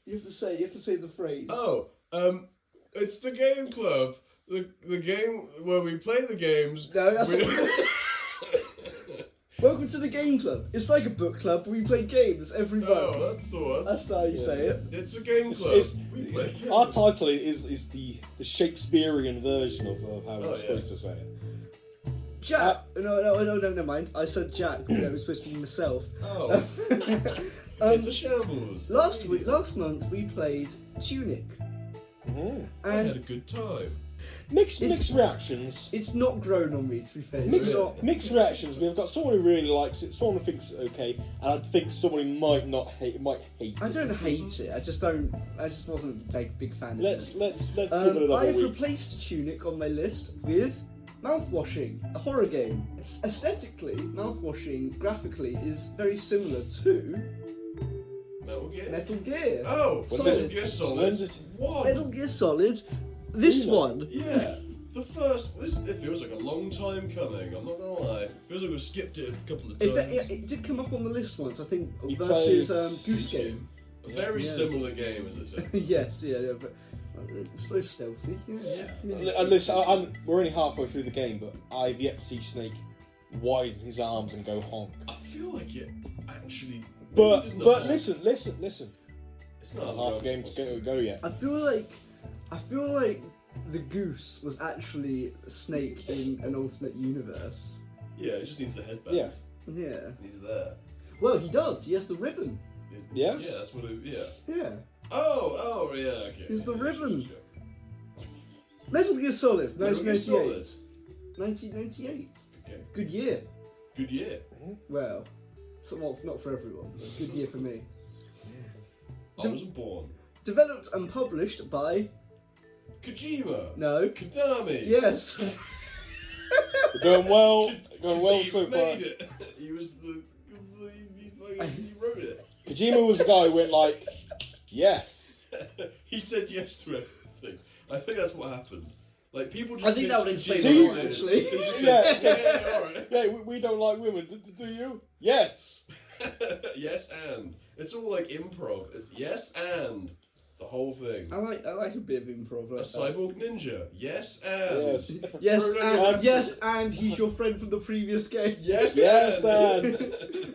You have to say the phrase. Oh, it's the game club. The game where we play the games. No, that's not... Welcome to the game club. It's like a book club, but we play games every month. Oh, that's the one. That's how you say it. It's a game club. We play games. Our title is the Shakespearean version of how we're supposed to say it. Jack. No, never mind. I said Jack, but it was supposed to be myself. Oh. It's a shambles. Last month we played Tunic. Mm. I had a good time. Mixed reactions. It's not grown on me, to be fair. Mixed reactions. We've got someone who really likes it, someone who thinks it's okay, and I think someone who might hate it. I don't hate it. I just wasn't a big fan of it. Let's give it another I've week. replaced Tunic on my list with Mouthwashing, a horror game. It's aesthetically, Mouthwashing graphically is very similar to Metal Gear. Oh, Metal Gear Solid. What? Metal Gear Solid. This one. Yeah. It feels like a long time coming, I'm not gonna lie. It feels like we've skipped it a couple of times. It did come up on the list once, I think, versus Goose Game. A very similar game, as it turns. Yes, but it's so stealthy. Yeah. And listen, we're only halfway through the game, but I've yet to see Snake widen his arms and go honk. I feel like it actually... But listen. It's not half a game to go yet. I feel like the goose was actually Snake in an alternate universe. Yeah, it just needs the headband. Yeah. He's there. Well, he does. He has the ribbon. Yes? Yeah, that's what it... Yeah. Yeah. Oh, yeah, okay. He's the ribbon. Sure. Metal Gear Solid, Metal Gear 1998. 1998. Okay. Good year. Good year. Well, not for everyone, but good year for me. I wasn't born. Developed and published by... Kojima. No. Konami. Yes. Going well Kojima so far. made it. He was he wrote it. Kojima was the guy who went like, yes. He said yes to everything. I think that's what happened. Like, people just... I think that would explain Kojima it, did. actually. He just said, yeah, alright. Yeah, we don't like women. Do you? Yes. Yes, and. It's all like improv. It's yes, and. The whole thing. I like a bit of improv. A Like cyborg ninja. Yes, and. Yes. And he's your friend from the previous game. Yes, and.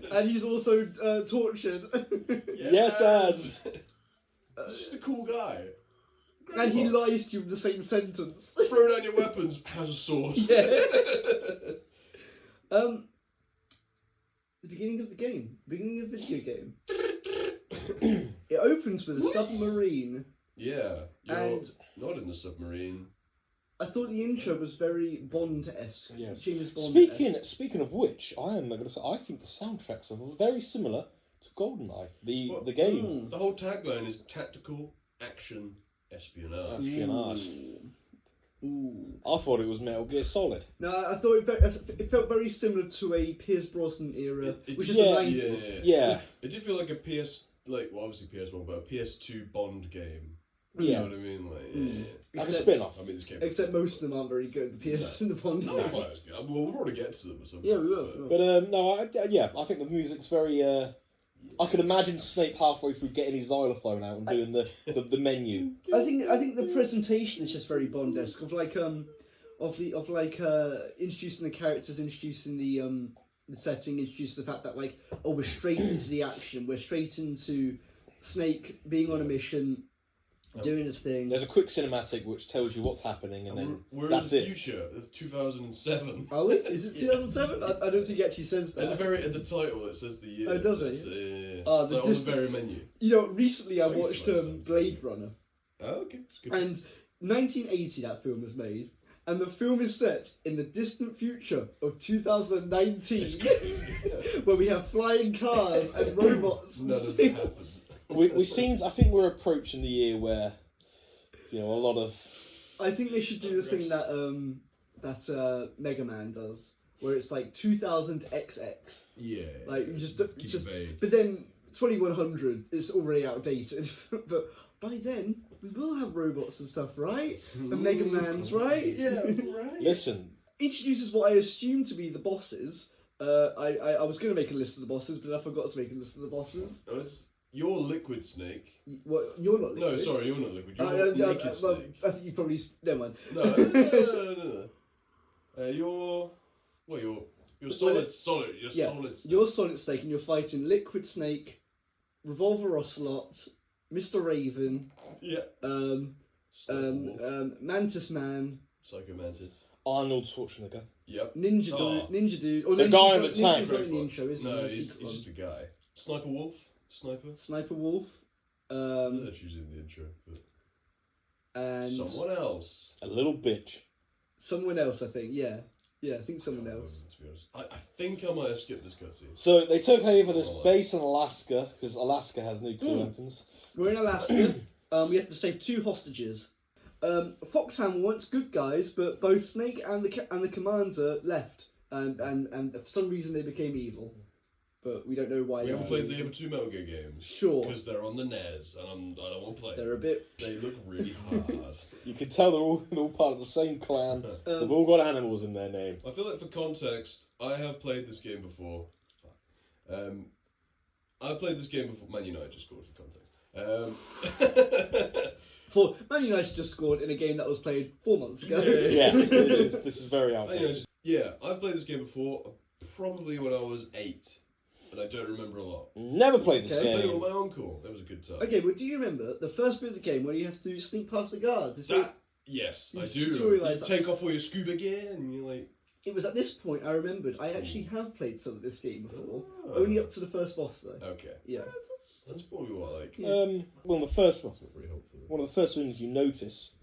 And he's also tortured. Yes, and. He's just a cool guy. And he lies to you in the same sentence. Throw down your weapons. Has a sword. Yeah. The beginning of the game. Beginning of the video game. It opens with a submarine. Yeah. You're And not in the submarine. I thought the intro was very Bond-esque. Yes. James Bond-esque. Speaking of which, I am going to say I think the soundtracks are very similar to GoldenEye, the game. The whole tagline is tactical action espionage. Ooh. I thought it was Metal Gear Solid. No, I thought it felt very similar to a Pierce Brosnan era, which is the 90s. Yeah. It did feel like a obviously PS1, but a PS2 Bond game. Yeah. You know what I mean? Like, Like a spin-off. I mean, this game. Except most of them aren't very good. The PS and the Bond No, games. fine. Well, we'll probably get to them or something. Yeah, we will. But I think the music's very. I could imagine Snape halfway through getting his xylophone out and doing the menu. I think the presentation is just very Bond-esque of introducing the characters, introducing the setting, introducing the fact that we're straight into the action, we're straight into Snake being on a mission, doing his thing. There's a quick cinematic which tells you what's happening, and then we're that's in the it. future of 2007. Are we? Is it 2007? I don't think he actually says that. At the title it says the year. Oh, does it? it? Oh, on the very menu. You know, recently I I used watched to like that. Blade Runner. Oh, okay, that's good. And 1980 that film was made, and the film is set in the distant future of 2019, where we have flying cars and robots and None of it things. happened. I think we're approaching the year where, a lot of. I think they should do this thing that Mega Man does, where it's like 2000 XX. Yeah. Like keep it vague. but then 2100 is already outdated. But by then we will have robots and stuff, right? And Mega Man's, right? Yeah, right. Listen. Introduces what I assume to be the bosses. I was going to make a list of the bosses, but I forgot to make a list of the bosses. You're Liquid Snake. What? You're not liquid. No, sorry, you're not Liquid. You're Naked Snake. I think you probably... Never mind. No. You're solid. You're Solid Snake. You're Solid Snake and you're fighting Liquid Snake, Revolver Ocelot, Mr. Raven, Mantis Man, Psycho Mantis, Arnold Schwarzenegger. Yep. Ninja Dude. Or the guy in the tank. Ninja's not in the intro, is he? No, he's just a guy. Sniper Wolf. Sniper Wolf. I don't know if she was in the intro, but... And... someone else. A little bitch. Someone else, I think, yeah. Yeah, I think someone else. To be honest. I think I might have skipped this cutscene. So they took over this base in Alaska, because Alaska has nuclear weapons. We're in Alaska. We have to save 2 hostages. FOXHOUND wants good guys, but both Snake and the commander left. And for some reason they became evil. But we don't know why. We haven't played the other 2 Metal Gear games. Sure. Because they're on the NES, and I don't want to play them. They're a bit... They look really hard. You can tell they're all part of the same clan. So they've all got animals in their name. I feel like for context, I have played this game before. I've played this game before. Man United just scored for context. Man United just scored in a game that was played 4 months ago. Yes, this is very outdated. Yeah, I've played this game before, probably when I was 8. And I don't remember a lot. Never played this I played it game. with my uncle. That was a good time. Okay, but do you remember the first bit of the game where you have to sneak past the guards? Yes, I do. You take off all your scuba gear and you're like... It was at this point I remembered I actually have played some of this game before. Only up to the first boss though. Okay. Yeah. That's probably what I like. Well, the first one. Not very helpful. One of the first things you notice,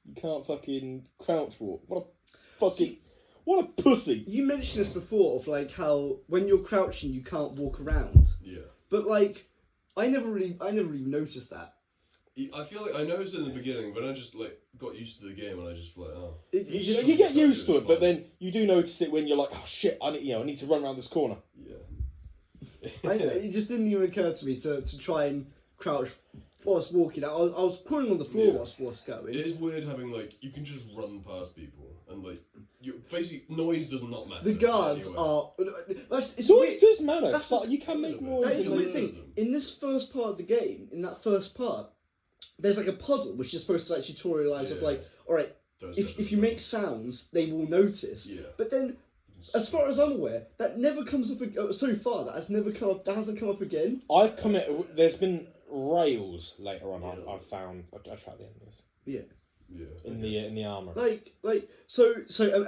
you can't fucking crouch walk. What a pussy! You mentioned this before of like how when you're crouching you can't walk around. Yeah. But like, I never really noticed that. I feel like I noticed it in the beginning, but I just like got used to the game and I just feel like, oh. You get used to it, but then you do notice it when you're like, oh shit, I need to run around this corner. Yeah. It just didn't even occur to me to try and crouch whilst walking. I was crawling on the floor whilst going. It is weird having like you can just run past people and like basically noise does not matter. The guards anyway. are. Noise does matter. You can make noise. That is the weird thing. In this first part of the game, in that first part, there's like a puddle which is supposed to like tutorialise of like, all right, if you make sounds, they will notice. Yeah. But then, as far as I'm aware, that never comes up. So far, that has never come up. That hasn't come up again. There's been rails later on. I've found. I tried the enemies. Yeah. Yeah. In the armour. So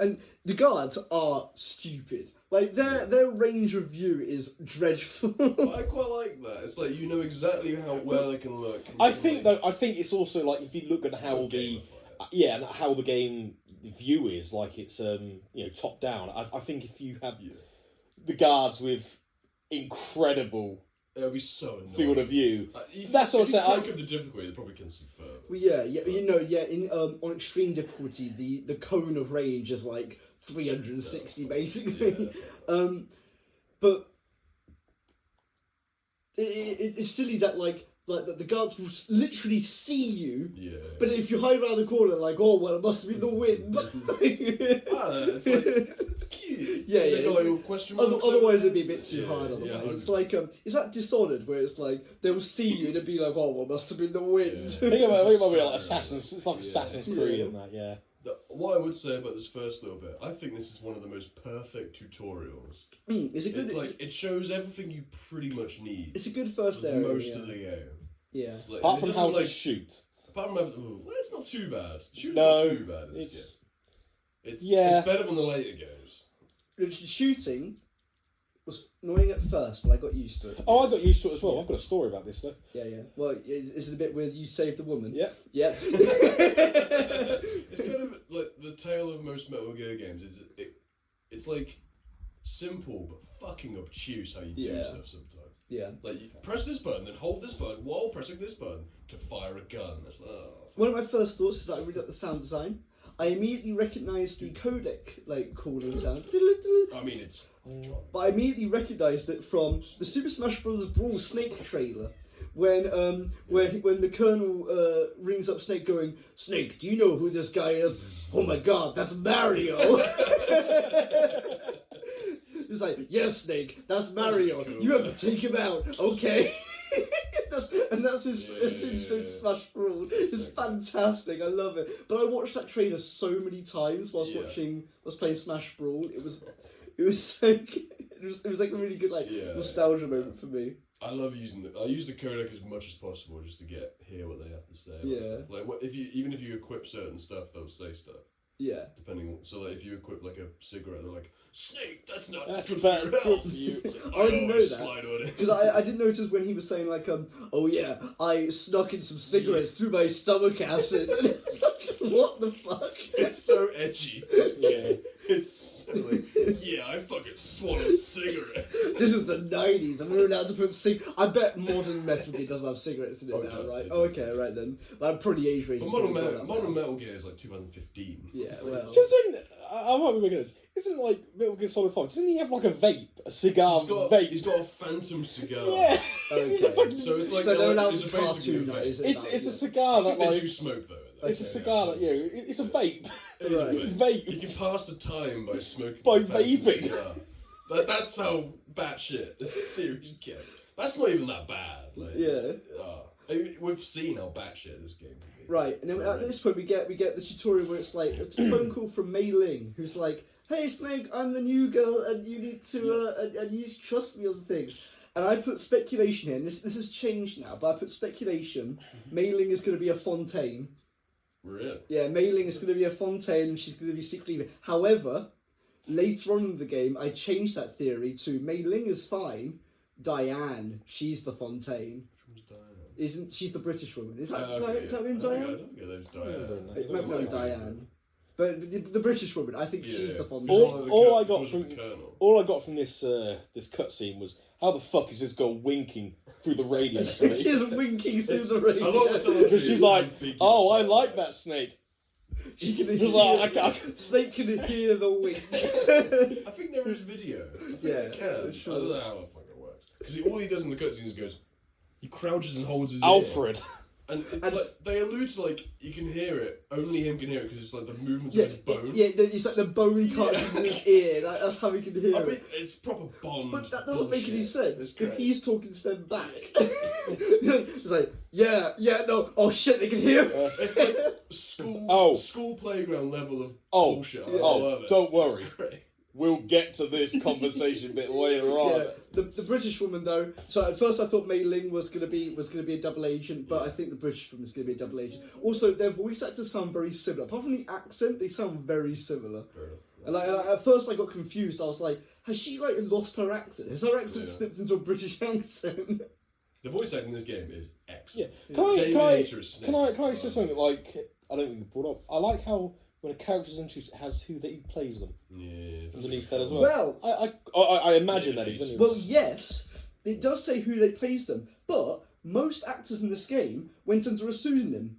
and the guards are stupid. Like their range of view is dreadful. But I quite like that. It's like you know exactly how well they can look. I think it's also like if you look at how and how the game view is like it's top down. I think if you had the guards with incredible. It would be so annoying. Field of view. That's what I said. Crank up the difficulty, they probably can see further. Well, on extreme difficulty, the cone of range is like 360 basically. Yeah. But it's silly that like the guards will literally see you. Yeah. But if you hide around the corner, like, oh well, it must have been the wind. It's like it's cute. Otherwise, it'd be a bit too hard. Otherwise, it's like it's like Dishonored, where it's like they'll see you and it'd be like, oh well, it must have been the wind. Think about it like Assassin's. It's like Assassin's Creed and that. Yeah. What I would say about this first little bit, I think this is one of the most perfect tutorials. Is it good? It shows everything you pretty much need. It's a good first area. Most of the game. Yeah. Like, apart from how to shoot. Apart from it's not too bad. Shooting's not too bad. It's better than the later games. The shooting was annoying at first, but I got used to it. Oh, I got used to it as well. I've got a story about this though. Yeah. Well, is it the bit where you saved the woman? Yeah. Yeah. It's kind of like the tale of most Metal Gear games. It's like simple but fucking obtuse how you do stuff sometimes. Yeah. Like you press this button, then hold this button while pressing this button to fire a gun. That's one of my first thoughts is that I really like the sound design. I immediately recognised the codec calling sound. I mean, it's. But I immediately recognised it from the Super Smash Bros. Brawl Snake trailer. When the Colonel rings up Snake going, Snake, do you know who this guy is? Oh my god, that's Mario! It's like, yes, Snake, that's Mario. You have to take him out. Okay. that's his intro to Smash Brawl. It's fantastic. I love it. But I watched that trailer so many times whilst playing Smash Brawl. It was so good. It was like a really good nostalgia moment for me. I love using I use the codec as much as possible just to hear what they have to say. Yeah. Like if you equip certain stuff, they'll say stuff. Yeah. Depending on, so like if you equip like a cigarette, they're like, Snake, that's not That's good bad for your health. for you. I didn't know slide on that. it. Because I didn't notice when he was saying like, oh yeah, I snuck in some cigarettes through my stomach acid. And it's like, what the fuck? It's so edgy. Yeah. It's so like, yeah, I fucking swallowed cigarettes. This is the 90s. I'm allowed to put I bet modern Metal Gear doesn't have cigarettes in it now, right? Oh, okay, right then. I'm pretty age racist. But modern Metal Gear is like 2015. Yeah, well. I might be making this. Isn't like Metal Gear Solid 5? Doesn't he have like a vape, a cigar vape? He's got a phantom cigar. Yeah. Okay. So it's like they're allowed it's to basically a cartoonize vape. it. It's a cigar that They like do smoke though. it's a cigar that it's a vape. It is a Right. vape. You can pass the time by smoking. By a phantom vaping. cigar. That's how batshit this series gets. That's not even that bad. Like, we've seen how batshit this game can be. Right, and then at this point we get the tutorial where it's like a phone call from Mei Ling, who's like, "Hey Snake, I'm the new girl, and you need to and you need to trust me on things." And I put speculation here, and this has changed now, but I put speculation. Mei Ling is going to be a Fontaine. Really? Yeah, Mei Ling is going to be a Fontaine, and she's going to be secret leader. However, later on in the game, I changed that theory to Mei Ling is fine. Diane, she's the Fontaine. Isn't she's the British woman? Is that is that name Diane? I don't think it's Diane. No, Diane. But the British woman, I think she's the Fontaine. All I got from this this cutscene was, how the fuck is this girl winking through the radio? She's winking through the radio. Because she's like, oh, I like that Snake. She can hear. Like, Snake can hear the wink. I think there is video. I think they can. Sure. I don't know how the fuck it works. Because all he does in the cutscene is goes, he crouches and holds his Alfred. ear. And like, they allude to like, you can hear it, only him can hear it because it's like the movements of his bone. Yeah, it's like the bone cut in his ear, that's how he can hear it. It's proper Bond. But that doesn't make any sense if he's talking to them back. It's like, no, oh shit, they can hear. It's like school playground level of bullshit. I love it. Don't worry. We'll get to this conversation bit later on. Yeah, the British woman though. So at first I thought Mei Ling was gonna be a double agent, but I think the British woman is gonna be a double agent. Also, their voice actors sound very similar. Apart from the accent, they sound very similar. And at first I got confused. I was like, has she like lost her accent? Has her accent slipped into a British accent? The voice acting in this game is excellent. Yeah. Can I say something like I don't think you brought up? I like how when a character's introduced, it has who that plays them. Yeah. Underneath that as well. Well, I imagine that is. Well, yes, it does say who they plays them, but most actors in this game went under a pseudonym.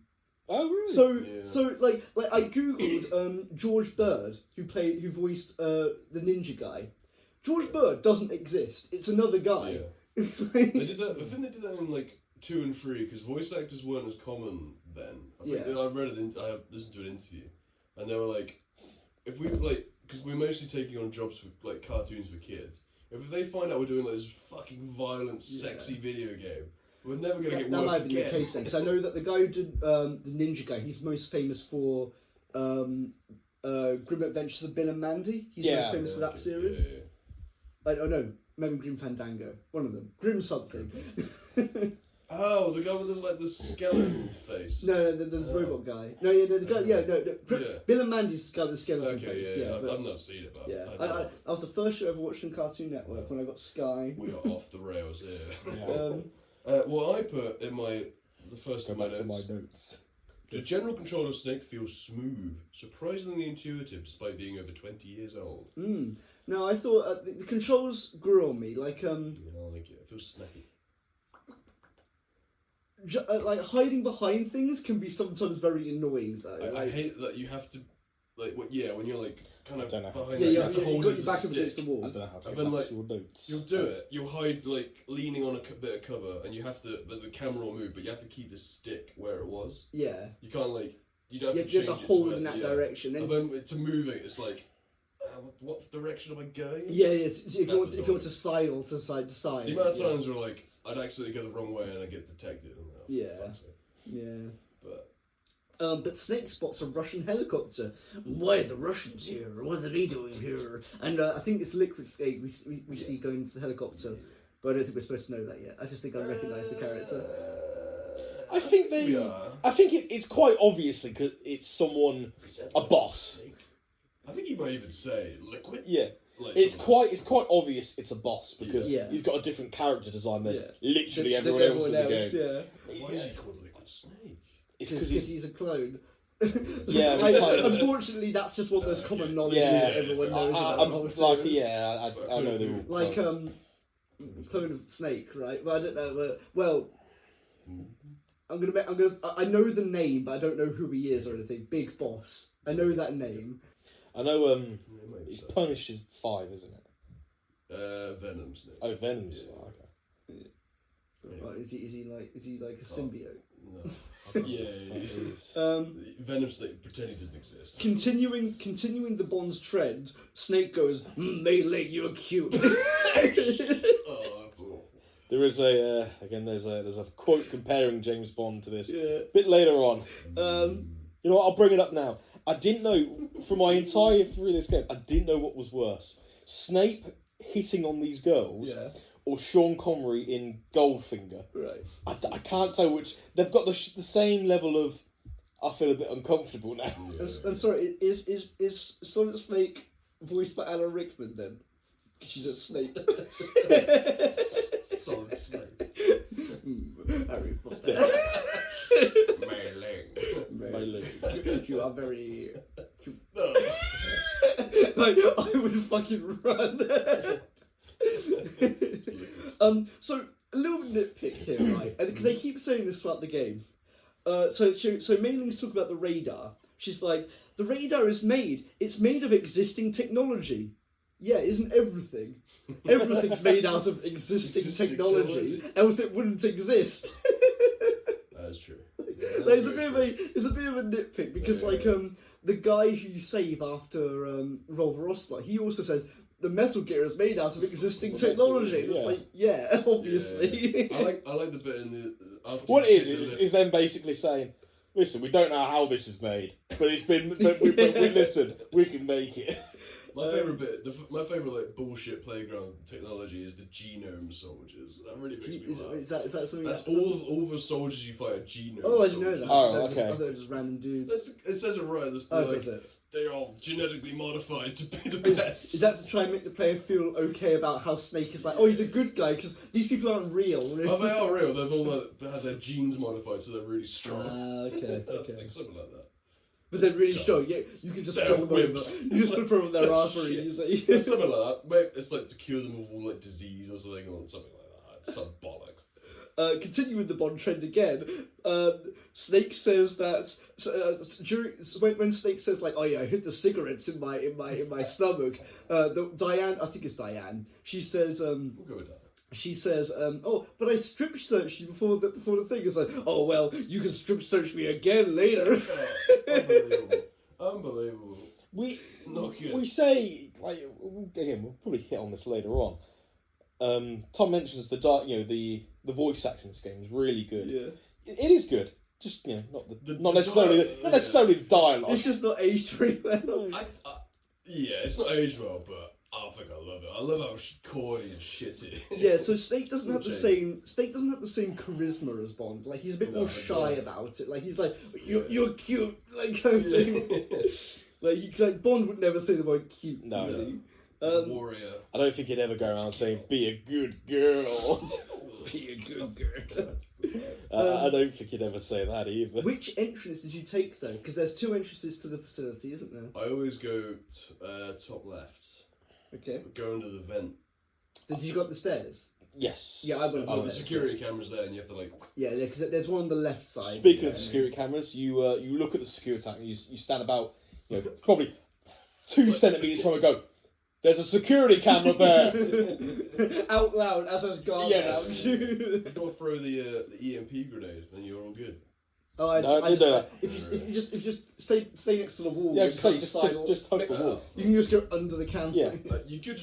Oh really? So like I googled George Bird who voiced the ninja guy. George Bird doesn't exist. It's another guy. Yeah. They did that. I think they did that in like 2 and 3 because voice actors weren't as common then. I listened to an interview, and they were like, if we because we're mostly taking on jobs for like cartoons for kids. If they find out we're doing like this fucking violent, sexy video game, we're never gonna get work again. That might be the case then, because I know that the guy who did the ninja guy, he's most famous for Grim Adventures of Bill and Mandy. He's most famous for that series. I don't know, maybe Grim Fandango, one of them. Grim something. Oh, the guy with the skeleton face. No, there's a robot guy. No, the guy. Bill and Mandy's the guy with the skeleton face. I've not seen it, but that was the first show I ever watched on Cartoon Network when I got Sky. We are off the rails here. What I put in the first of my notes. The general control of Snake feels smooth, surprisingly intuitive, despite being over 20 years old. No, I thought the controls grew on me. Like I like it. It feels snappy. Like hiding behind things can be sometimes very annoying though. I hate that you have to, when you're like kind of behind. You have to hold got your it back up against the wall. I don't know how to and then your notes. You'll do it. You'll hide leaning on a bit of cover, and you have to. The camera will move, but you have to keep the stick where it was. Yeah. You can't you don't have to you change have to hold in that direction. And then to move it, it's like, what direction am I going? Yeah. So if you want to sidle to side to side. The amount of times where I'd accidentally go the wrong way and I get detected. And, But Snake spots a Russian helicopter. Why are the Russians here? What are they doing here? And I think it's Liquid Snake we see going into the helicopter. But I don't think we're supposed to know that yet. I just think I recognise the character. I think it's quite obviously because it's someone, a boss. I think you might even say Liquid. Yeah. Like it's quite obvious it's a boss because he's got a different character design than literally everyone else in the game. Why is he called Liquid Snake? It's because he's a clone. Unfortunately, that's just what there's common knowledge that everyone knows about the whole series. I know they're all like clone of Snake, right? But I don't know. Well, I know the name, but I don't know who he is or anything. Big Boss. I know that name. I know. He's Punished is 5, isn't it? Venom Snake. Oh, Venom Snake. Okay. Right, is he like a symbiote? No. Venom Snake, pretend he doesn't exist. Continuing the Bond's trend, Snake goes, Melee, you're cute. Oh, that's awful. There is there's a quote comparing James Bond to this a bit later on. You know what, I'll bring it up now. I didn't know, for my entire through this game, I didn't know what was worse. Snape hitting on these girls, or Sean Connery in Goldfinger. Right. I can't tell which. They've got the same level of, I feel a bit uncomfortable now. Yeah. I'm sorry, is Solid Snake voiced by Alan Rickman then? She's a snake. Solid Snake. Harry Potter. Melee. You are very cute. Like, I would fucking run. So a little nitpick here, right? Because they keep saying this throughout the game. So Mei Ling's talking about the radar. She's like, the radar is made. It's made of existing technology. Yeah, isn't everything? Everything's made out of existing technology, else it wouldn't exist. That is true. It's a bit of a nitpick because the guy who you save after Revolver Ocelot, he also says the Metal Gear is made out of existing technology. It's like, obviously. Yeah. I like the bit in the after. What it is them basically saying, listen, we don't know how this is made, but it's been. But we listen, we can make it. My favourite bit, my favourite like bullshit playground technology is the genome soldiers. That really makes me laugh. Is that something? That's all the soldiers you fight are genome. Oh, I didn't know that. Oh, okay. I thought it was just random dudes. It says it right. They're all genetically modified to be the best. Is that to try and make the player feel okay about how Snake is like, oh, he's a good guy because these people aren't real. Oh, they are real. They've all had their genes modified, so they're really strong. Okay. I think something like that. But they're really strong. Yeah, you can just flip them over. You just flip them over their arse really easily. It's something like that. Maybe it's like to cure them of all like disease or something like that. It's some bollocks. Continue with the Bond trend again. Snake says that when Snake says like, "Oh yeah, I hid the cigarettes in my stomach." Diane, I think it's Diane. She says, "We'll go with that." She says, "Oh, but I strip searched you before the thing." It's like, "Oh well, you can strip search me again later." Unbelievable. We say like again. We'll probably hit on this later on. Tom mentions the voice acting in this game is really good. Yeah, it is good. Just not necessarily the dialogue. It's just not aged very well. It's not aged well, but I think I love it. I love how corny and shitty. Yeah, so Snake doesn't have the same charisma as Bond. Like he's a bit more shy about it. Like he's like, you're cute, like kind of thing. like Bond would never say the word cute. No. Warrior. I don't think he'd ever go around saying, "Be a good girl." Be a good girl. I don't think he'd ever say that either. Which entrance did you take though? Because there's 2 entrances to the facility, isn't there? I always go top left. Okay. Go under the vent. Did you go up the stairs? Yes. Yeah, I went up the security cameras there, and you have to like. Yeah, because there's one on the left side. Speaking of security cameras, you look at the security camera. You stand about probably 2 centimeters from it. Go. There's a security camera there. Out loud as there's guards around you. You gotta throw the EMP grenade, and you're all good. Oh, I just if you just stay next to the wall. Yeah, just hug the wall. You can just go under the camera. Yeah, you could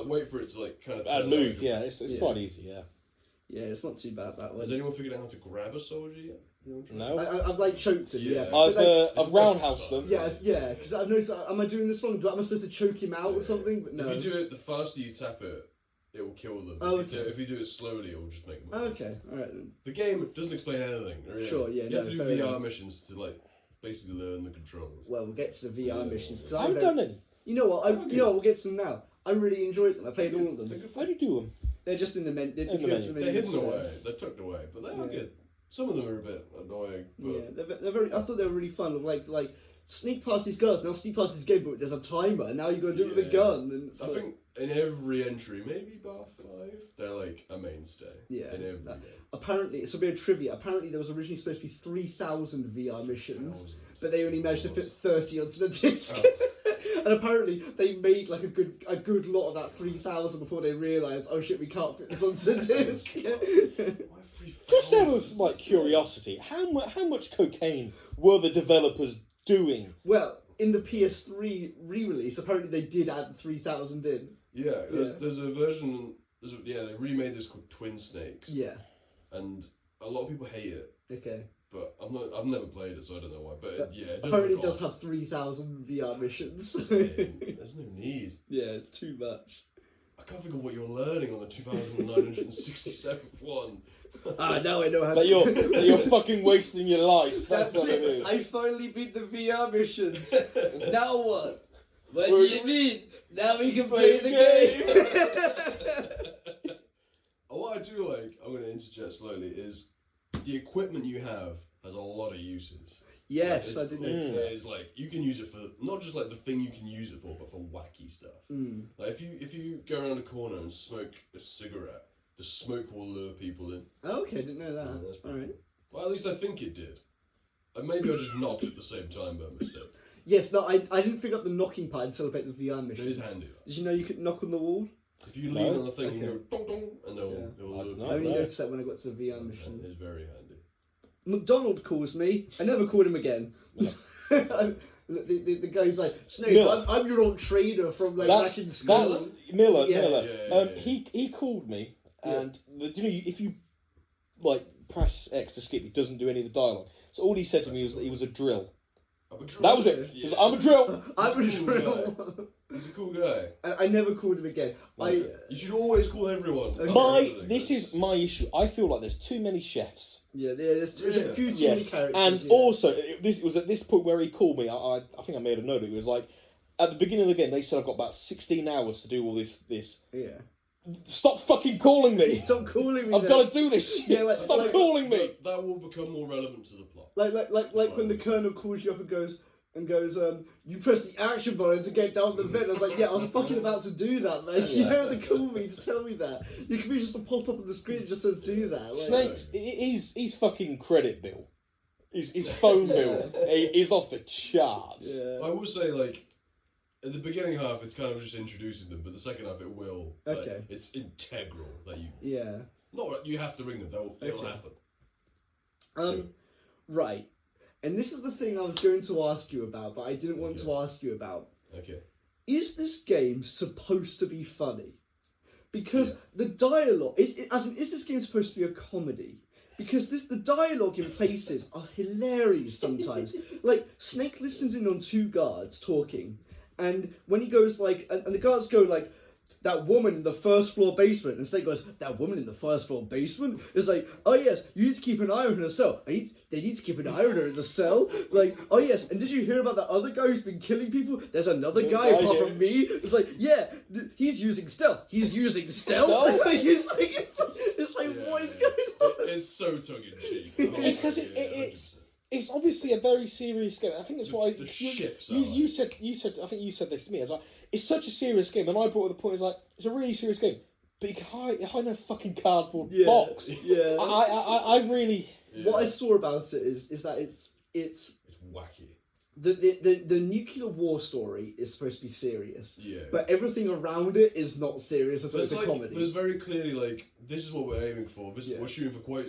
wait for it to like kind of move. Yeah, it's quite easy. Yeah, it's not too bad that way. Has anyone figured out how to grab a soldier yet? No. I've like choked him. Yeah. I've roundhoused them. Yeah, because I've noticed. Am I doing this wrong? Am I supposed to choke him out or something? But no. If you do it, the faster you tap it, it will kill them. If you do it slowly, it will just make them. Okay, all right then. The game doesn't explain anything. Really. Sure, yeah. You have to do VR missions to like basically learn the controls. Well, we'll get to the VR missions because I haven't done any. You know what? We'll get to them now. I really enjoyed them. I played all of them. How do you do them? They're just in the menu. They're hidden away. They're tucked away, but they are good. Some of them are a bit annoying. But... Yeah, they're very. I thought they were really fun. Of like sneak past these guns. Now sneak past this game, but there's a timer. And now you got to do it with a gun. And I think in every entry, maybe bar 5, they're like a mainstay. Yeah. In every game. Apparently, it's a bit of trivia. Apparently, there was originally supposed to be 3,000 VR missions, but they only managed to fit 30 onto the disc. And apparently they made like a good lot of that 3,000 before they realised, oh shit, we can't fit this onto the disc. Just out of like curiosity, how much cocaine were the developers doing? Well, in the PS3 re-release, apparently they did add 3,000 in. Yeah, there's a version. They remade this called Twin Snakes. Yeah. And a lot of people hate it. Okay. But I've never played it, so I don't know why. But it apparently it does have 3,000 VR missions. There's no need. Yeah, it's too much. I can't think of what you're learning on the 2,967th one. Now I know how. That you're fucking wasting your life. That's what it is. I finally beat the VR missions. Now what? What do you mean? Now we can play the game. What I do like, I'm going to interject slowly, is the equipment you have has a lot of uses. Yes, I did know. There's like you can use it for not just like the thing you can use it for, but for wacky stuff. Like if you go around a corner and smoke a cigarette, the smoke will lure people in. Oh, okay, I didn't know that. All right. Well, at least I think it did. And maybe I just knocked at the same time by mistake. Yes, no, I didn't figure out the knocking part until I played the VR missions. It is handy. Did you know you could knock on the wall? If you lean on the thing and you go dong dong, and they'll lure people. I only noticed that when I got to the VR missions. It's very handy. McDonald calls me. I never called him again. The guy's like, Snake, I'm your old trader from like back in school. That's Miller. Yeah. He called me, and if you like press X to skip, it doesn't do any of the dialogue. So all he said to me was that he was a drill. That was it. Yeah. I'm a drill. I'm a drill. He's a cool guy. I never called him again. You should always call everyone. This is my issue. I feel like there's too many chefs. Yeah, there's a few too many characters. And also, it was at this point where he called me. I think I made a note. It was like at the beginning of the game. They said I've got about 16 hours to do all this. Yeah. Stop fucking calling me! Stop calling me! I've got to do this shit! Yeah, Stop calling me! That will become more relevant to the plot. Like when the colonel calls you up and goes, you press the action button to get down the vent. I was like, yeah, I was fucking about to do that, man. You don't have to call me to tell me that. You can be just a pop up on the screen that just says do that. Like, Snakes, his fucking credit bill, his phone bill is off the charts. Yeah. I will say, like, at the beginning half, it's kind of just introducing them, but the second half, it will. Okay. Like, it's integral that you. Yeah. Not you have to ring them; they'll happen. Right. And this is the thing I was going to ask you about, but I didn't want to ask you about. Okay. Is this game supposed to be funny? Because the dialogue is this game supposed to be a comedy? Because the dialogue in places are hilarious sometimes. Like Snake listens in on two guards talking, and when he goes like, and the guards go like, that woman in the first floor basement, and Snake goes, that woman in the first floor basement? It's like, oh yes, you need to keep an eye on her cell. They need to keep an eye on her in the cell. Like, oh yes, and did you hear about that other guy who's been killing people? There's another guy apart from me. It's like, yeah, he's using stealth. He's using stealth? It's like what is going on? It's so tongue-in-cheek. Because it's obviously a very serious game. I think that's why you said. I think you said this to me. I was like, it's such a serious game, and I brought up the point. It's like it's a really serious game, but you can hide in a fucking cardboard box. Yeah. I really. Yeah. What I saw about it is that it's wacky. The nuclear war story is supposed to be serious. Yeah. But everything around it is not serious at all. It's a comedy. There's very clearly like this is what we're aiming for. We're shooting for quite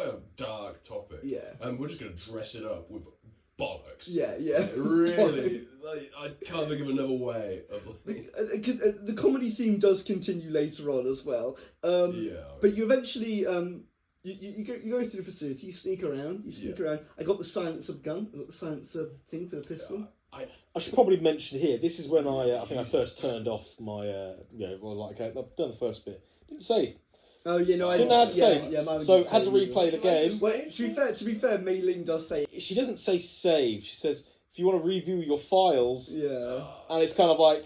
a dark topic. Yeah. And we're just gonna dress it up with bollocks. Yeah. Really, like, I can't think of another way of the comedy theme does continue later on as well. But you eventually you go through the facility, you sneak around. I got the silencer gun. I got the silencer thing for the pistol. I should probably mention here, this is when I think I first turned off my, okay, I've done the first bit. Didn't save. Oh, I didn't have to save. So had to replay the game. Well, to be fair, Mei Ling does say... She doesn't say save. She says, if you want to review your files... Yeah. And it's kind of like...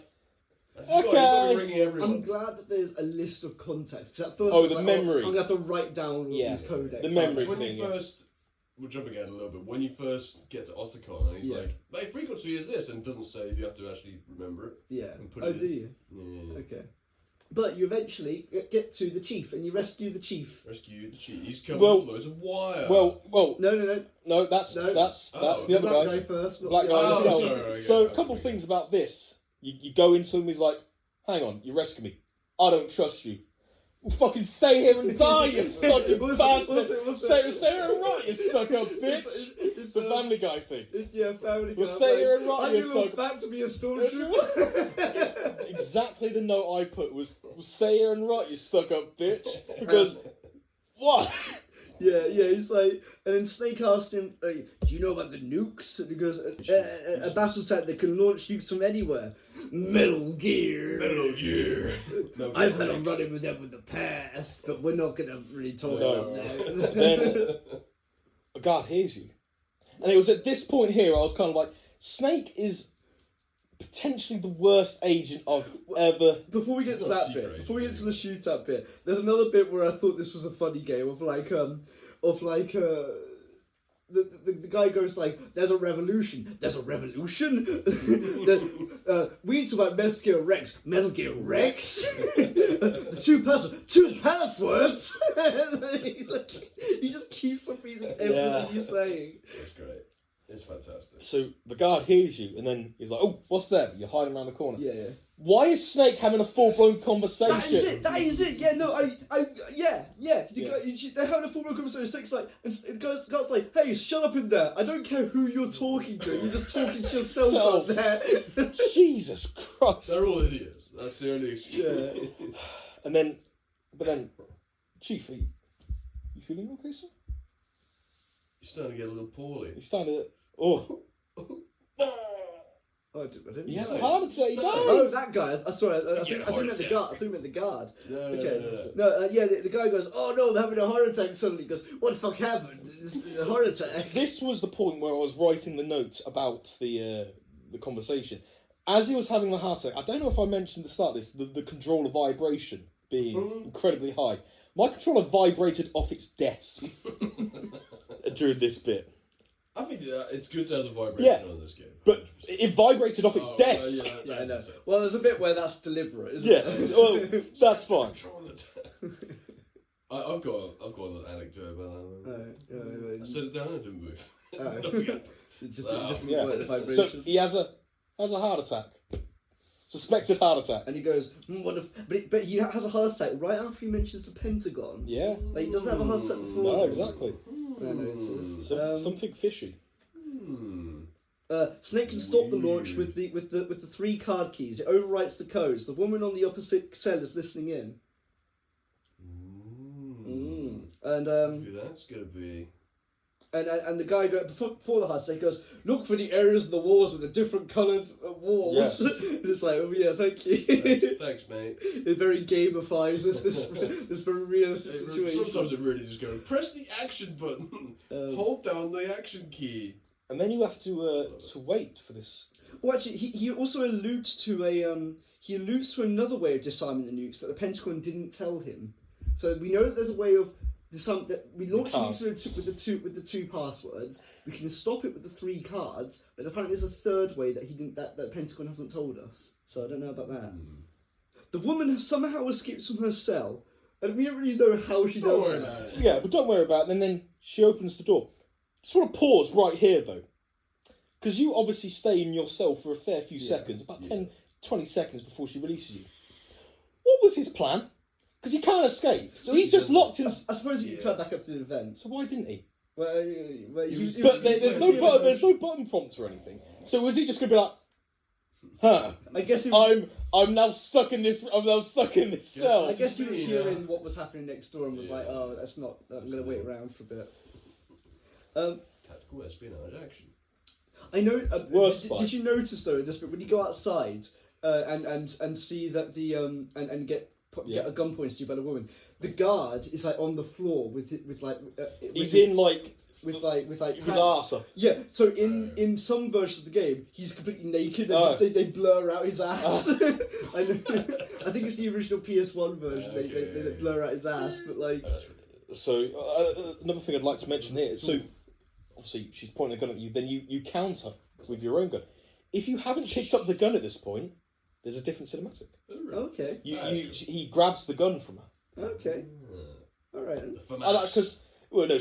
Okay. I'm glad that there's a list of contacts. At first, the memory. I'm going to have to write down all these codecs. The memory when thing. You first... We'll jump again a little bit. When you first get to Otacon, and he's like, my frequency is this, and it doesn't save, you have to actually remember it. Yeah. And put it do you? Yeah. Okay. But you eventually get to the chief, and you rescue the chief. He's covered with loads of wire. Well. No, that's the other black guy. Guy first. Black guy. Sorry. So a couple of things about this. You go into him, he's like, hang on, you rescue me. I don't trust you. We'll fucking stay here and die, you fucking bastard. Stay here and rot, you stuck-up bitch. It's the Family Guy thing. Family Guy. We'll stay here and rot, you stuck-up. I fact to be a stormtrooper. Exactly the note I put was, we'll stay here and rot, you stuck-up bitch. Because, what? Yeah, he's like, and then Snake asked him, do you know about the nukes? And he goes, a battle tech that can launch nukes from anywhere. Metal Gear. I've had a run-in with them in the past, but we're not going to really talk about that. Then, a guard hears you. And it was at this point here, I was kind of like, Snake is potentially the worst agent I've ever... Before we get to that bit, before we get to the shootout bit, there's another bit where I thought this was a funny game of the guy goes like, there's a revolution. We need to about Metal Gear Rex. The two passwords. He just keeps repeating everything he's saying. It's great. It's fantastic. So the guard hears you, and then he's like, "Oh, what's that?" You're hiding around the corner. Yeah. Why is Snake having a full-blown conversation? That is it. Yeah, no, yeah. They're having a full-blown conversation. Snake's like, and the guy's like, "Hey, shut up in there. I don't care who you're talking to. You're just talking to yourself out there." Jesus Christ. They're all idiots. That's the only excuse. Yeah. But then, Chief, you feeling okay, sir? You're starting to get a little poorly. He's starting to... Oh. I didn't. He has a heart attack. He dies. Oh, that guy. Sorry, I think you meant the guard. I think you meant the guard. No. The guy goes, "Oh no, they're having a heart attack." Suddenly he goes, "What the fuck happened? It's a heart attack." This was the point where I was writing the notes about the conversation. As he was having the heart attack, I don't know if I mentioned at the start of this, the controller vibration being incredibly high. My controller vibrated off its desk during this bit. I think it's good to have the vibration on this game. 100%. But it vibrated off its desk. Yeah, I know. Well, there's a bit where that's deliberate, isn't it? Yes, well, that's fine. I've got an anecdote about that. I set it down and it didn't move. Just vibration. So he has a heart attack. Suspected heart attack. And he goes, what if... But he has a heart attack right after he mentions the Pentagon. Yeah. Like, he doesn't have a heart attack before. No, exactly. Something fishy. Snake can stop the launch with the 3 card keys. It overwrites the codes. The woman on the opposite cell is listening in. And who that's gonna be? And the guy before the heart attack goes, look for the areas of the walls with the different coloured walls. Yes. And it's like, oh yeah, thank you. Thanks, mate. It very gamifies this very realistic situation. Sometimes it really just goes, press the action button, hold down the action key, and then you have to wait for this. Well, actually, he also alludes to another way of disarming the nukes that the Pentagon didn't tell him. So we know that there's a way of that we launch the nukes with the two passwords. We can stop it with the 3 cards, but apparently there's a third way that the Pentagon hasn't told us. So I don't know about that. The woman somehow escapes from her cell, and we don't really know how she does that. Yeah, but don't worry about it. And then she opens the door. Just want to pause right here though, because you obviously stay in your cell for a fair few seconds, about 10, 20 seconds before she releases you. What was his plan? Because he can't escape, so he's just locked in. I suppose he could turn back up through the vent. So why didn't he? Well, there's no button prompt or anything. So was he just gonna be like, huh? I guess I'm now stuck in this. Cell. I guess he was hearing what was happening next door and was like, oh, that's not. I'm gonna wait around for a bit. Tactical espionage action. I know. Did you notice though in this bit when you go outside and see that the and get a gun pointed to you by the woman, the guard is like on the floor with he's in like with his arse up. Yeah, so in some versions of the game, he's completely naked and they blur out his ass. I know. I think it's the original PS1 version. They blur out his ass, but like. So another thing I'd like to mention here. So obviously she's pointing a gun at you. Then you counter with your own gun. If you haven't picked up the gun at this point, there's a different cinematic. Okay. He grabs the gun from her. Okay. All right. Because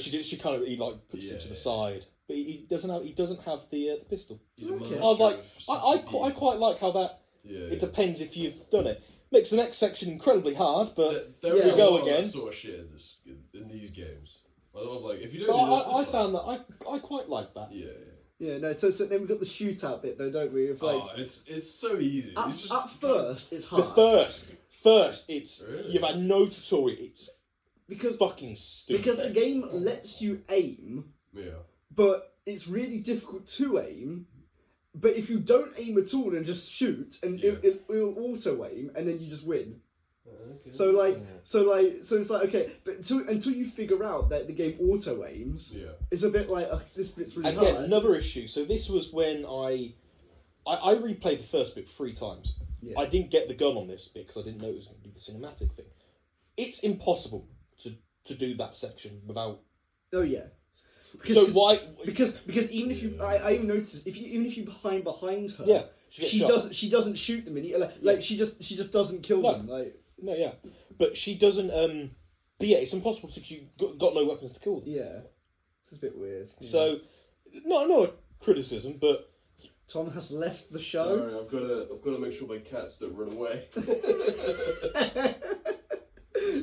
she kind of puts it to the side, but he doesn't have the pistol. Okay. I was like, I quite like how that. It depends if you've done it. Makes the next section incredibly hard, but there we go again. That sort of shit in these games. A lot of if you don't do this, I found that I quite like that. Yeah, no. So then we've got the shootout bit though, don't we? It's so easy. At first, it's hard. The first, it's you've had no tutorial. It's fucking stupid. Because the game lets you aim. Yeah. But it's really difficult to aim. But if you don't aim at all and just shoot, and it'll auto aim, and then you just win. Okay. So it's like okay, but until you figure out that the game auto aims, it's a bit like this bit's really hard. Again, another issue. So this was when I replayed the first bit 3 times. Yeah. I didn't get the gun on this bit because I didn't know it was going to be the cinematic thing. It's impossible to do that section without. Oh yeah. Because even if you, I even noticed even if you behind her, she doesn't shoot them she just doesn't kill them but she doesn't but it's impossible since you got no weapons to kill them. It's a bit weird. So not a criticism, but Tom has left the show. Sorry, I've got to make sure my cats don't run away.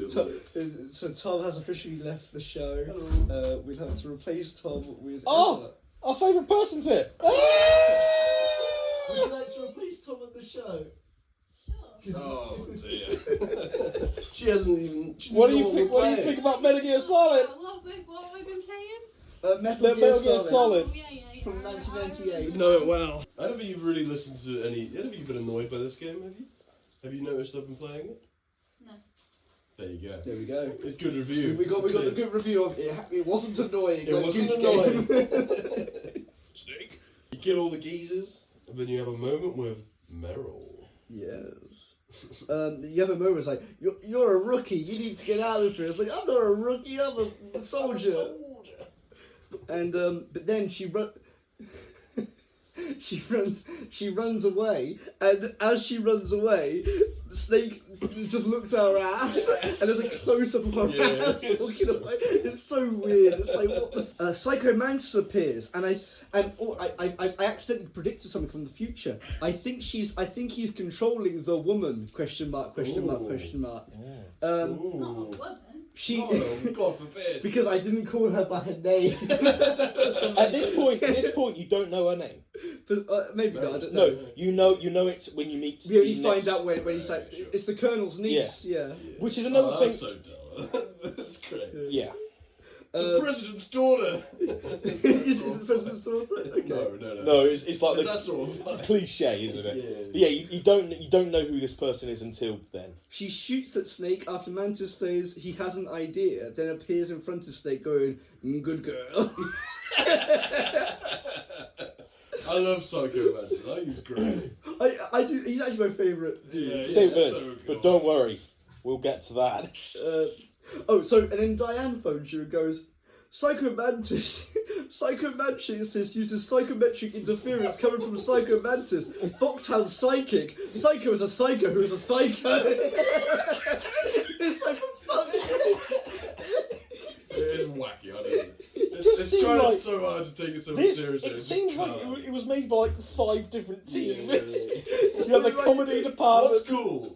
So Tom has officially left the show. We'll have to replace Tom with Emma. Our favourite person's here. Would you like to replace Tom on the show? Sure. Oh dear. She hasn't even. What do you think about Metal Gear Solid? What have I been playing? Metal Gear Solid. From 1998. Know it well. I don't think you've really listened to any. Have you been annoyed by this game? Have you? Have you noticed I've been playing it? No. There you go. There we go. It's good review. We got the good review of it. It wasn't annoying. It wasn't annoying. Snake. You kill all the geezers, and then you have a moment with Meryl. Yes. You have a moment. It's like you're a rookie. You need to get out of here. It's like I'm not a rookie. I'm a soldier. And but then she runs away, and as she runs away, Snake just looks at her ass, and there's a close up of her ass walking away. It's so weird. It's like what the Psycho Mantis appears, and I accidentally predicted something from the future. I think he's controlling the woman. Question mark. Ooh. She. God forbid. Because I didn't call her by her name. At this point, you don't know her name. But, maybe not. I don't know. No, you know it when you meet. We only find out when he's like, it's the Colonel's niece. Yeah. Which is another thing. That's so dull. That's great. Yeah. The president's daughter. Is it the president's daughter? Okay. No, it's like that sort of cliche, isn't it? Yeah. But yeah, you don't know who this person is until then. She shoots at Snake after Mantis says he has an idea, then appears in front of Snake going, "Good girl." I love Psycho Mantis. I think he's great. I do. He's actually my favourite dude. Yeah, so good. But don't worry, we'll get to that. And then Diane phones you and goes, Psycho Mantis uses psychometric interference coming from Psycho Mantis. FOXHOUND psychic. Psycho is a psycho who is a psycho. It's like, for fuck's sake. It is wacky, I don't know. Let's trying like so hard to take it so this. seriously. It seems like it was made by like 5 different teams. Yeah. You have the comedy department.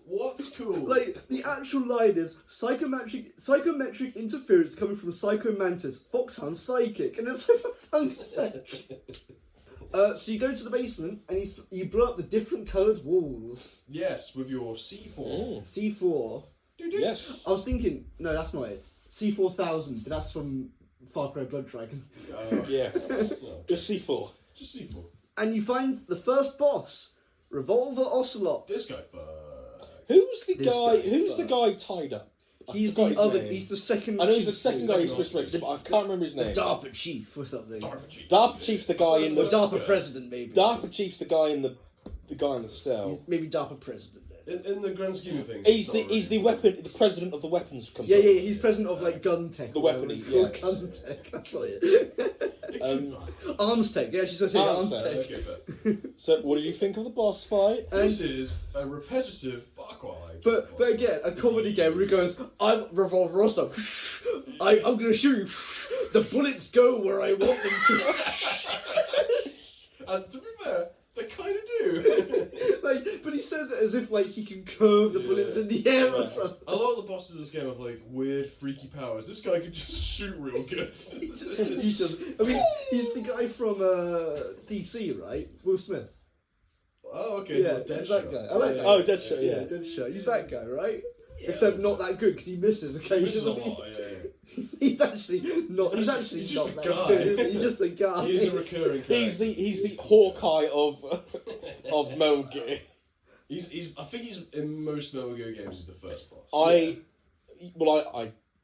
What's cool? Like, the actual line is psychometric interference coming from Psycho Mantis, Foxhound psychic, and it's like, for fuck's sake. So you go to the basement and you blow up the different coloured walls. Yes, with your C4. C4. Yes. I was thinking, no, that's not it. C4000, but that's from Far Cry Blood Dragon. Yeah. No, Just C4. just C4. And you find the first boss, Revolver Ocelot. This guy fuck. Who's the This guy? guy Who's the fucks. guy tied up? He's forgot the his other. name. He's the second. I know he's the chief. second guy he's Second supposed to officer. but I can't remember his The name. DARPA chief or something. DARPA Chief's the guy in The the DARPA president, maybe. DARPA Chief's the guy in the guy in the cell. Maybe DARPA president. Then. In the grand scheme of things, He's it's the not he's the really- weapon the president of the weapons Yeah, company. yeah, he's president of like gun tech. The or whatever weapons, it's called. yeah. Gun tech. That's what it is. Um, Arms tech. Yeah, she's saying arms Arms tech. Okay, fair. So what did you think of the boss fight? This is a repetitive, but I quite like it. But again, a comedy game where he goes, I'm Revolver Rosso. I'm gonna shoot you. The bullets go where I want them to. And to be fair, they kind of do. Like, but he says it as if like he can curve the bullets in the air or something. A lot of the bosses in this game have like weird, freaky powers. This guy can just shoot real good. He's just. I mean, he's the guy from DC, right? Will Smith. Oh, okay. Yeah, Deadshot. he's that guy. I like that. Oh, Deadshot, yeah. Deadshot. He's that guy, right? Except not that good because he misses This is a occasionally. lot, yeah. He's actually not. He's actually- actually he's not just a that guy. good. Is he? He's just a guy. He's a recurring character. He's the Hawkeye of Metal Gear. He's I think he's in most Metal Gear games. He's the first boss. I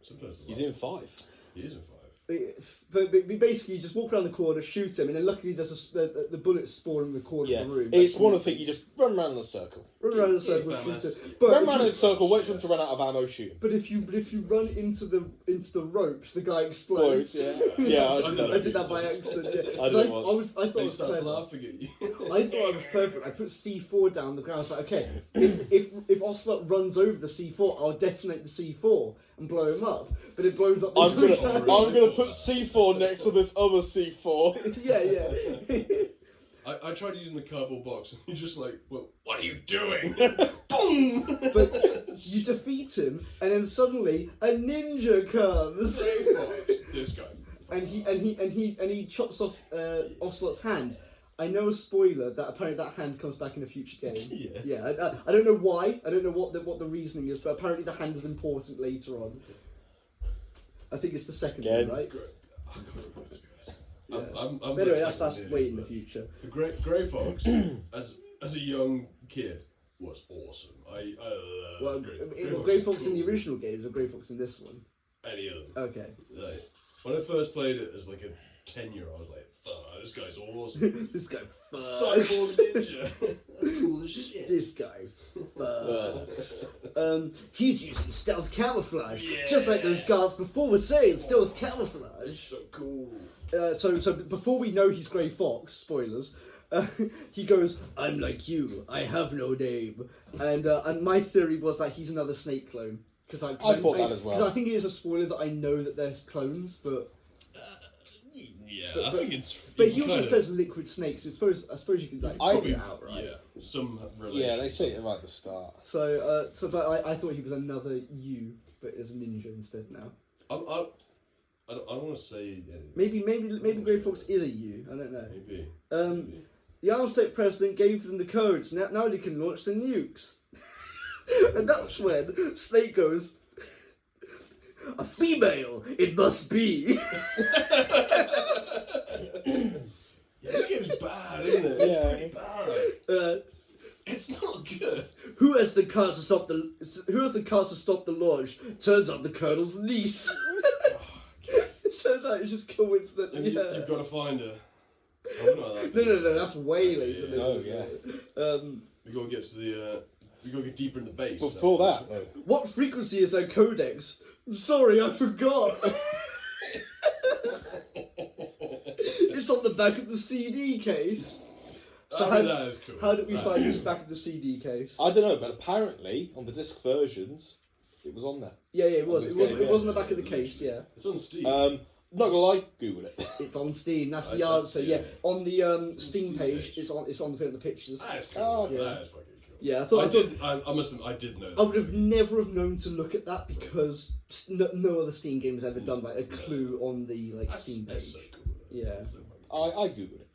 Sometimes the he's last in 5. He is in 5. But basically, you just walk around the corner, shoot him, and then luckily there's the bullets spawn in the corner Yeah, of the room. it's one of the things you just run around in a circle. Run around in a circle, Yeah, shoot that's- him. Run if around in you- a circle, wait for him to run out of ammo, shoot him. But if you run into the ropes, the guy explodes. Yeah, yeah, I did that by accident. Yeah. I 'Cause did I once. thought it And he was starts clever. laughing at you. I thought I was perfect. I put C4 down the ground. I was like, okay, if Ocelot runs over the C4, I'll detonate the C4 and blow him up. But it blows up the I'm other gonna guy. put C4 next to this other C4. Yeah. I tried using the cardboard box, and you're just like, well, what are you doing? Boom! But you defeat him, and then suddenly a ninja comes, Gray Fox, this guy. and he chops off Ocelot's hand. I know a spoiler that apparently that hand comes back in a future game. Yeah. I don't know why. I don't know what the reasoning is, but apparently the hand is important later on. I think it's the second one, right? I can't remember, to be honest. Yeah. I'm But anyway, like that's second way year, in the but future. The Grey Fox, as a young kid, was awesome. I Well, loved Grey Grey is Fox in the cool. original games or Grey Fox in this one? Any of them. Okay. Like, when I first played it as like a 10-year-old, I was like, fuck, this guy's awesome. This guy Cyborg fucks. Ninja. That's cool as shit. This guy fucks. He's using stealth camouflage, just like those guards before were saying. Stealth camouflage. It's so cool. So before we know he's Grey Fox, spoilers, he goes, "I'm like you. I have no name." And my theory was that he's another Snake clone. Because I thought that as well. Because I think it is a spoiler that I know that they're clones, but. Yeah, I think it's. But he also says liquid snakes. So I suppose you can like put probably it out, right? Yeah, some relation. Yeah, they say it right at the start. But I thought he was another you, but as a ninja instead now. I don't want to say anything. Maybe Grey Fox is a you. I don't know. Maybe. The Arm State president gave them the codes. Now they can launch the nukes. And that's when Snake goes, "A female, it must be." Yeah, this game's bad, isn't it? Yeah. It's pretty bad. It's not good. Who has the cards to stop the launch? Turns out the Colonel's niece. It turns out it's just coincidence. And Yeah. you've got to find her. Oh, not that No, that's way later. Yeah. Oh, yeah. We got to get to the. We got to get deeper in the base. Before that, though. What frequency is their codex? I'm sorry, I forgot. It's on the back of the CD case. So that is cool. how did we That find is this back of the CD case? I don't know, but apparently on the disc versions, it was on there. Yeah, it was. this It was. game, It was on yeah. the back of the case. Yeah. It's on Steam. not gonna lie, Google it. It's on Steam. That's the answer. Yeah, on the Steam page, it's on the pictures. That's cool. Oh, yeah. yeah. That is fucking cool. Yeah, I must admit, I did know that. I would have never have known to look at that because no other Steam game's ever done like a clue on the Steam page. That's so cool. Yeah. That's so I Googled it.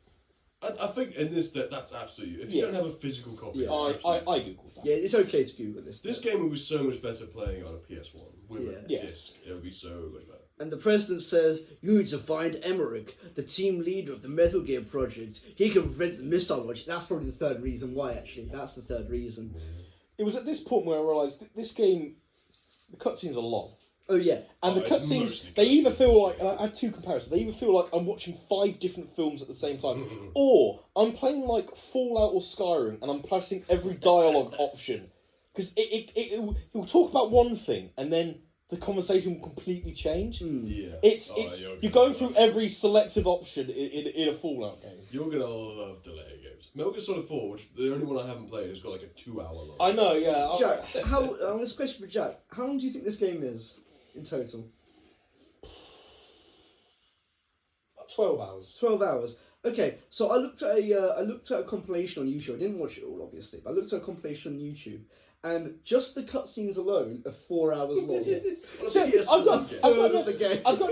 I think in this that's absolutely. If you don't have a physical copy, Yeah. I Googled that. Yeah, it's okay to Google this. This game would be so much better playing on a PS1 with a Yes. disc. It would be so much better. And the president says, "You need to find Emmerich, the team leader of the Metal Gear project. He can prevent the missile launch." That's probably the third reason why, actually. That's the third reason. It was at this point where I realised this game, the cutscenes are long. Oh, yeah. And the it's cutscenes, mostly they either cutscenes, feel like, and I had two comparisons, they either feel like I'm watching 5 different films at the same time, or I'm playing like Fallout or Skyrim and I'm pressing every dialogue option. Because it will talk about one thing and then the conversation will completely change. Yeah. You're going through every selective option in a Fallout game. You're gonna love delay games. Metal Gear Solid 4, which the only one I haven't played, has got like a 2-hour long. I know, yeah. Jack, this question for Jack. How long do you think this game is in total? 12 hours. 12 hours. Okay, so I looked at a compilation on YouTube. I didn't watch it all, obviously, but I looked at a compilation on YouTube, and just the cutscenes alone are 4 hours long. So, I've got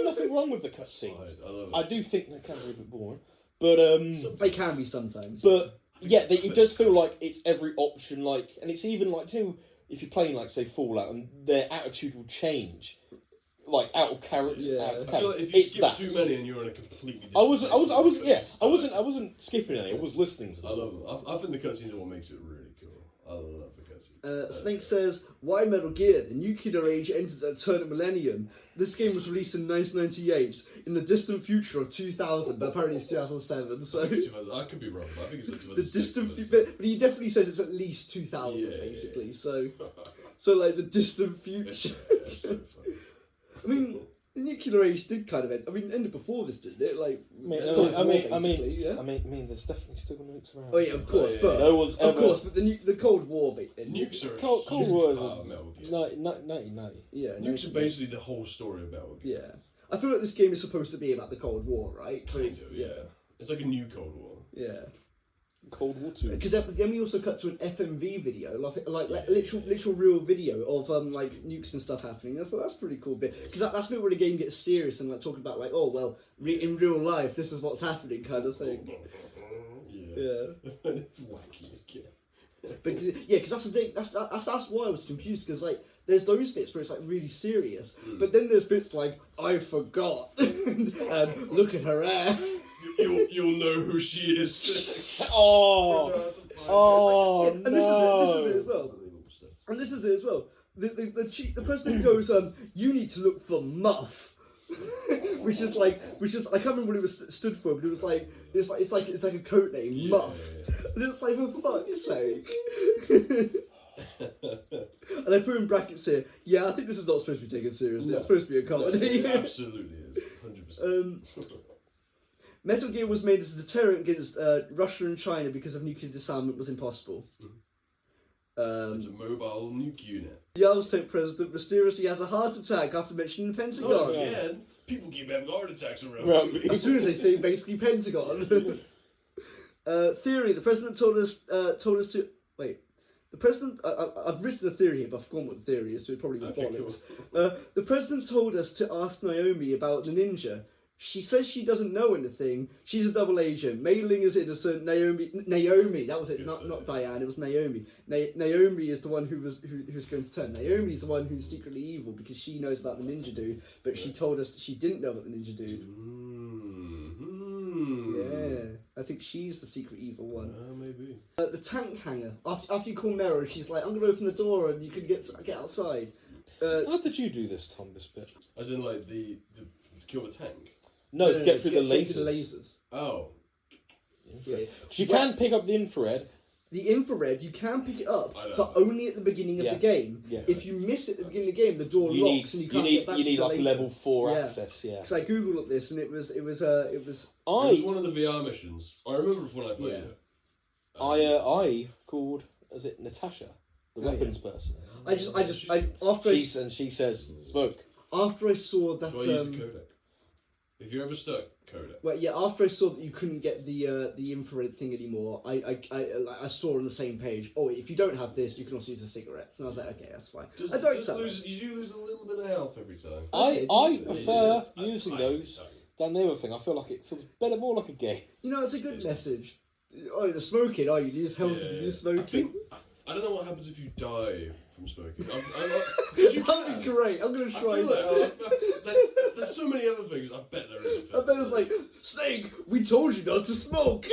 nothing wrong with the cutscenes. I love it. I do think they can be a bit boring, but They can be sometimes. But yeah, it does feel like it's every option, and it's even like too. If you're playing like say Fallout, and their attitude will change, like out of character. Yeah. Out of I feel like if you skip too many and you're in a completely different I wasn't skipping any. I was listening to them. I love them. I think the cutscenes are what makes it really cool. I love the cutscenes. Snake says, "Why Metal Gear? The nuclear age entered the turn of millennium. This game was released in 1998 in the distant future of 2000, but apparently it's 2007. So I could be wrong, but I think it's like the 2006. but he definitely says it's at least 2000 basically. So like the distant future. It's so funny. I mean, the nuclear age did kind of end. I mean, ended before this, didn't it? Like, I yeah. mean, there's definitely still nukes around. Oh yeah, of course, but no one's ever. Of course, but the Cold War bit. Nukes are Cold War. Metal Gear. 1990. Yeah, Nukes are basically the whole story of Metal Gear. Yeah, I feel like this game is supposed to be about the Cold War, right? Kind of, yeah. It's like a new Cold War. Yeah. Cold War 2. Because then we also cut to an FMV video, like literal real video of like nukes and stuff happening. That's a pretty cool bit, because that's the bit where the game gets serious and like talking about like, oh well, in real life this is what's happening kind of thing. Yeah. And it's wacky again. Because that's the thing. That's why I was confused, because like there's those bits where it's like really serious, but then there's bits like I forgot and look at her hair. You'll know who she is. And this is it as well. And this is it as well. The president goes, you need to look for Muff. which is I can't remember what it was stood for, but it was like it's like a code name, Muff. And it's like, for fuck's sake. And I put in brackets here, I think this is not supposed to be taken seriously. No. It's supposed to be a comedy. No, it absolutely is. 100%. Metal Gear was made as a deterrent against Russia and China because of nuclear disarmament was impossible. It's a mobile nuke unit. The Aztec president mysteriously has a heart attack after mentioning the Pentagon. Oh, again, people keep having heart attacks around. As soon as they say basically Pentagon. Theory: the president told us to wait. The president, I've written a theory here, but I've forgotten what the theory is, so it probably was bollocks. Cool. The president told us to ask Naomi about the ninja. She says she doesn't know anything. She's a double agent. Mei Ling is innocent. Naomi, that was it. Not Diane. It was Naomi. Naomi is the one who's going to turn. Naomi's the one who's secretly evil because she knows about the ninja dude, but she told us that she didn't know about the ninja dude. Yeah, I think she's the secret evil one. Maybe. The tank hanger. After you call Meryl, she's like, "I'm going to open the door and you can get outside." How did you do this, Tom? This bit? As in, like to kill the tank. No, to get through the lasers. Oh. Yeah. You can pick up the infrared. The infrared, you can pick it up, but only at the beginning of the game. Yeah. If you miss it at the beginning of the game, the door locks and you can't get back. You need to like laser. level 4 access. Yeah. Because I googled this and it was. It was one of the VR missions. I remember when I played it. I called. Is it Natasha, the weapons person? She says smoke. After I saw that. Do I use the codec? If you're ever stuck, code it. Well, yeah. After I saw that you couldn't get the infrared thing anymore, I saw on the same page. Oh, if you don't have this, you can also use the cigarettes. And I was like, okay, that's fine. You do lose a little bit of health every time. I prefer using those than the other thing. I feel like it feels better, more like a game. You know, it's a good message. Oh, the smoking. Oh, you lose health if you use smoking. I don't know what happens if you die from smoking. That'd be great. I'm gonna try that. There's so many other things. I bet there is a film. I bet it's like, Snake, we told you not to smoke.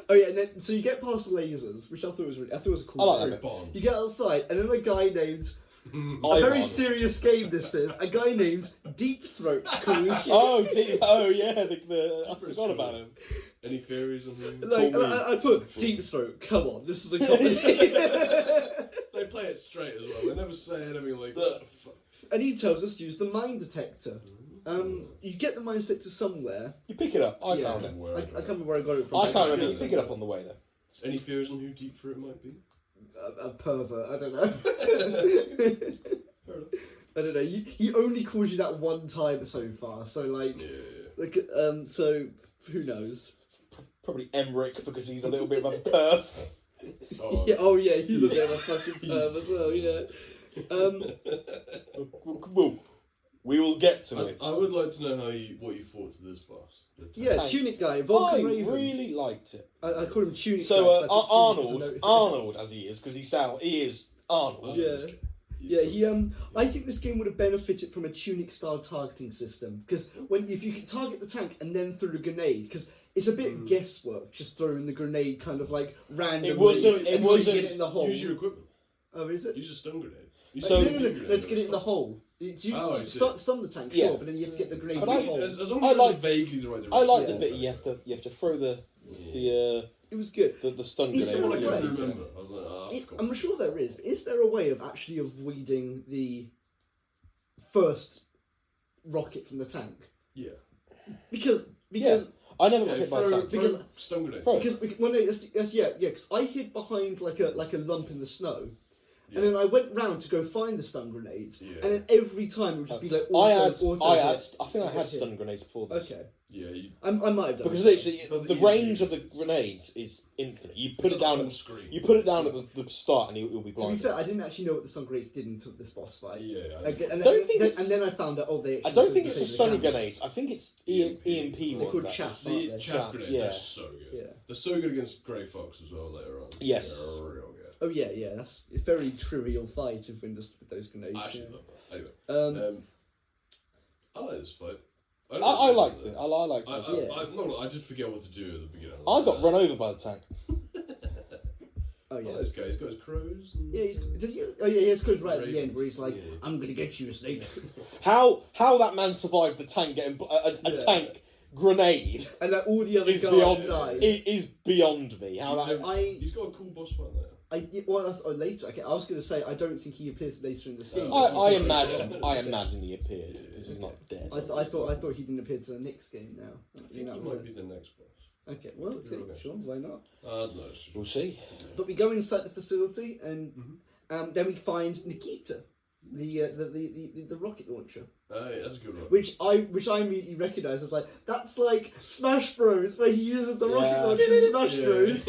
Oh yeah, and then so you get past the lasers, which I thought was a cool. I like that bit. You get outside, and then a guy named. A very serious game. This is a guy named Deep Throat calls you. Oh yeah, I forgot about him. Any theories on him? Like I put Deep Throat. Come on, this is a comedy. They play it straight as well. They never say anything like that. And he tells us to use the mine detector. You get the mine detector somewhere. You pick it up. I found it. I can't remember where I got it from. I can't remember. You pick it up on the way though. Any theories on who Deep Throat might be? A pervert. I don't know. Fair enough. I don't know. He only calls you that one time so far. So so who knows? Probably Emmerich because he's a little bit of a perv. Oh yeah, he's a bit of a fucking perv as well. Yeah. We will get to it. I would like to know what you thought to this boss. Yeah, Tunic guy, Vulcan I Raven. really liked it. I call him Tunic. So Arnold as he is, because he is Arnold. Yeah. I think this game would have benefited from a Tunic style targeting system, because if you could target the tank and then throw the grenade, because it's a bit guesswork just throwing the grenade kind of like randomly. It wasn't. Get it in the hole. Use your equipment. Oh, is it? Use a stun grenade. No, let's get it in the hole. Stun the tank, sure, but then you have to get the grenade in the hole. As long as you're vaguely the right direction. I like the bit you have to throw the it was good. The stun It's grenade. all I couldn't remember. I was like, I'm sure there is, but is there a way of actually avoiding the first rocket from the tank? Yeah. Because I never got hit by a tank. Because stun grenade. Because I hid behind like a lump in the snow. And then I went round to go find the stun grenades, and then every time it would just be like I think I had stun grenades before this. Okay. Yeah, I might have done. Because literally, the range of the grenades is infinite. You put it down at the screen. You put it down at the start, and you'll be blind. To be fair, I didn't actually know what the stun grenades did until this boss fight. Yeah. And then I found out. Oh, they. I don't think it's the stun grenades. I think it's EMP ones. They're called chaff. The chaff grenades. They're so good. Yeah. They're so good against Grey Fox as well later on. Yes. They're real good. Oh yeah, that's a very trivial fight with those grenades. I actually love that. Anyway, I like this fight. I liked it. I liked it. I did forget what to do at the beginning. I got run over by the tank. Oh yeah, this guy. He's got his crows. Yeah, he has crows right at the end where he's like, "I'm gonna get you, Snake." How that man survived the tank getting a tank grenade, and that all the other guys died. It is beyond me. He's got a cool boss fight there. Later. Okay, I was going to say I don't think he appears later in this game. I imagine he appeared because he's not dead. I thought he didn't appear to the next game now. I think he might be the next boss. Okay, well, sure, why not? No, we'll see. But we go inside the facility and then we find Nikita, the rocket launcher. Oh, yeah, that's a good one. Which I immediately recognised as like, that's like Smash Bros, where he uses the rocket launcher in Smash Bros.